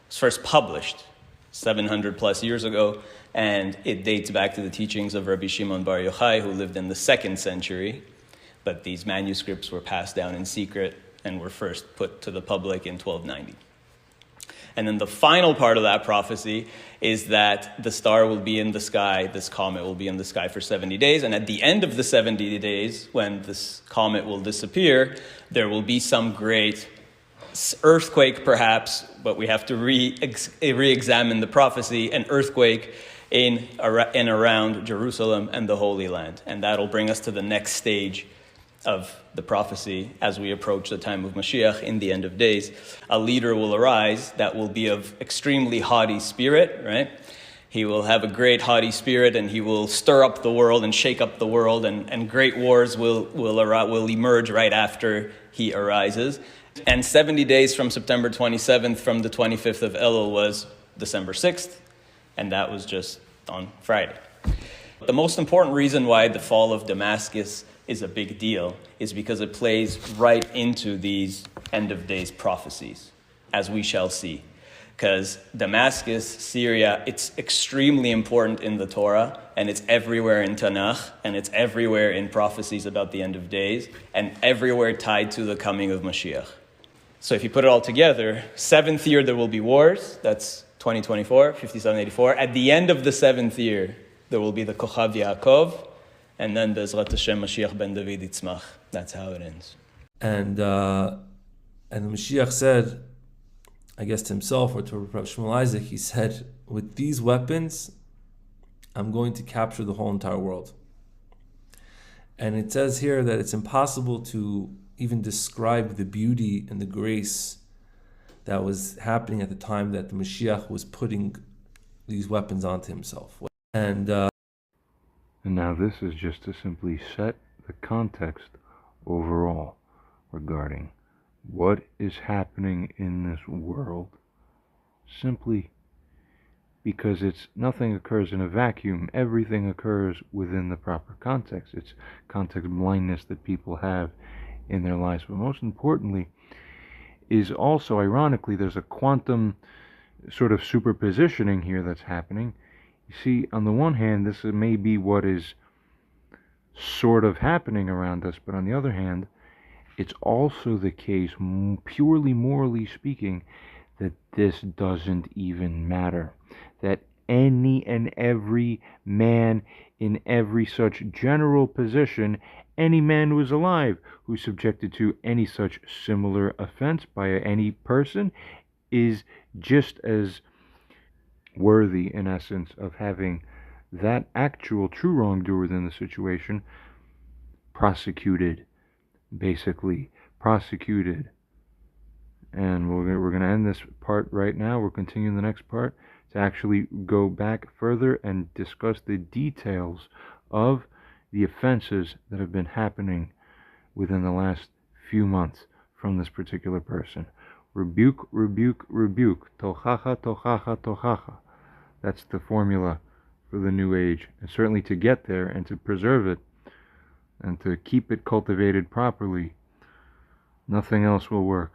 was first published 700 plus years ago, and it dates back to the teachings of Rabbi Shimon Bar Yochai, who lived in the 2nd century. But these manuscripts were passed down in secret and were first put to the public in 1290. And then the final part of that prophecy is that the star will be in the sky, this comet will be in the sky for 70 days, and at the end of the 70 days, when this comet will disappear, there will be some great earthquake perhaps, but we have to re-examine the prophecy, an earthquake in around Jerusalem and the Holy Land. And that'll bring us to the next stage of the prophecy as we approach the time of Mashiach in the end of days. A leader will arise that will be of extremely haughty spirit, right? He will have a great haughty spirit, and he will stir up the world and shake up the world, and great wars will emerge right after he arises. And 70 days from September 27th, from the 25th of Elul, was December 6th, and that was just on Friday. The most important reason why the fall of Damascus is a big deal is because it plays right into these end of days prophecies, as we shall see. Because Damascus, Syria, it's extremely important in the Torah, and it's everywhere in Tanakh, and it's everywhere in prophecies about the end of days, and everywhere tied to the coming of Mashiach. So if you put it all together, 7th year there will be wars, that's 2024, 5784. At the end of the 7th year, there will be the Kochav Yaakov, and then Bezrat Hashem Mashiach ben David Yitzmach. That's how it ends. And the Mashiach said, I guess to himself or to Rav Shmuel Isaac, he said, with these weapons, I'm going to capture the whole entire world. And it says here that it's impossible to even describe the beauty and the grace that was happening at the time that the Mashiach was putting these weapons onto himself. And now this is just to simply set the context overall regarding what is happening in this world, simply because nothing occurs in a vacuum. Everything occurs within the proper context. It's context blindness that people have in their lives. But most importantly is also, ironically, there's a quantum sort of superpositioning here that's happening. You see, on the one hand, this may be what is sort of happening around us, but on the other hand, it's also the case, purely morally speaking, that this doesn't even matter. That any and every man in every such general position, any man who is alive, who's subjected to any such similar offense by any person, is just as worthy, in essence, of having that actual true wrongdoer within the situation prosecuted, basically prosecuted. And we're going to end this part right now. We're continuing the next part to actually go back further and discuss the details of the offenses that have been happening within the last few months from this particular person. Rebuke, rebuke, rebuke. Tochacha, tochacha, tochacha. That's the formula for the new age. And certainly to get there and to preserve it and to keep it cultivated properly, nothing else will work.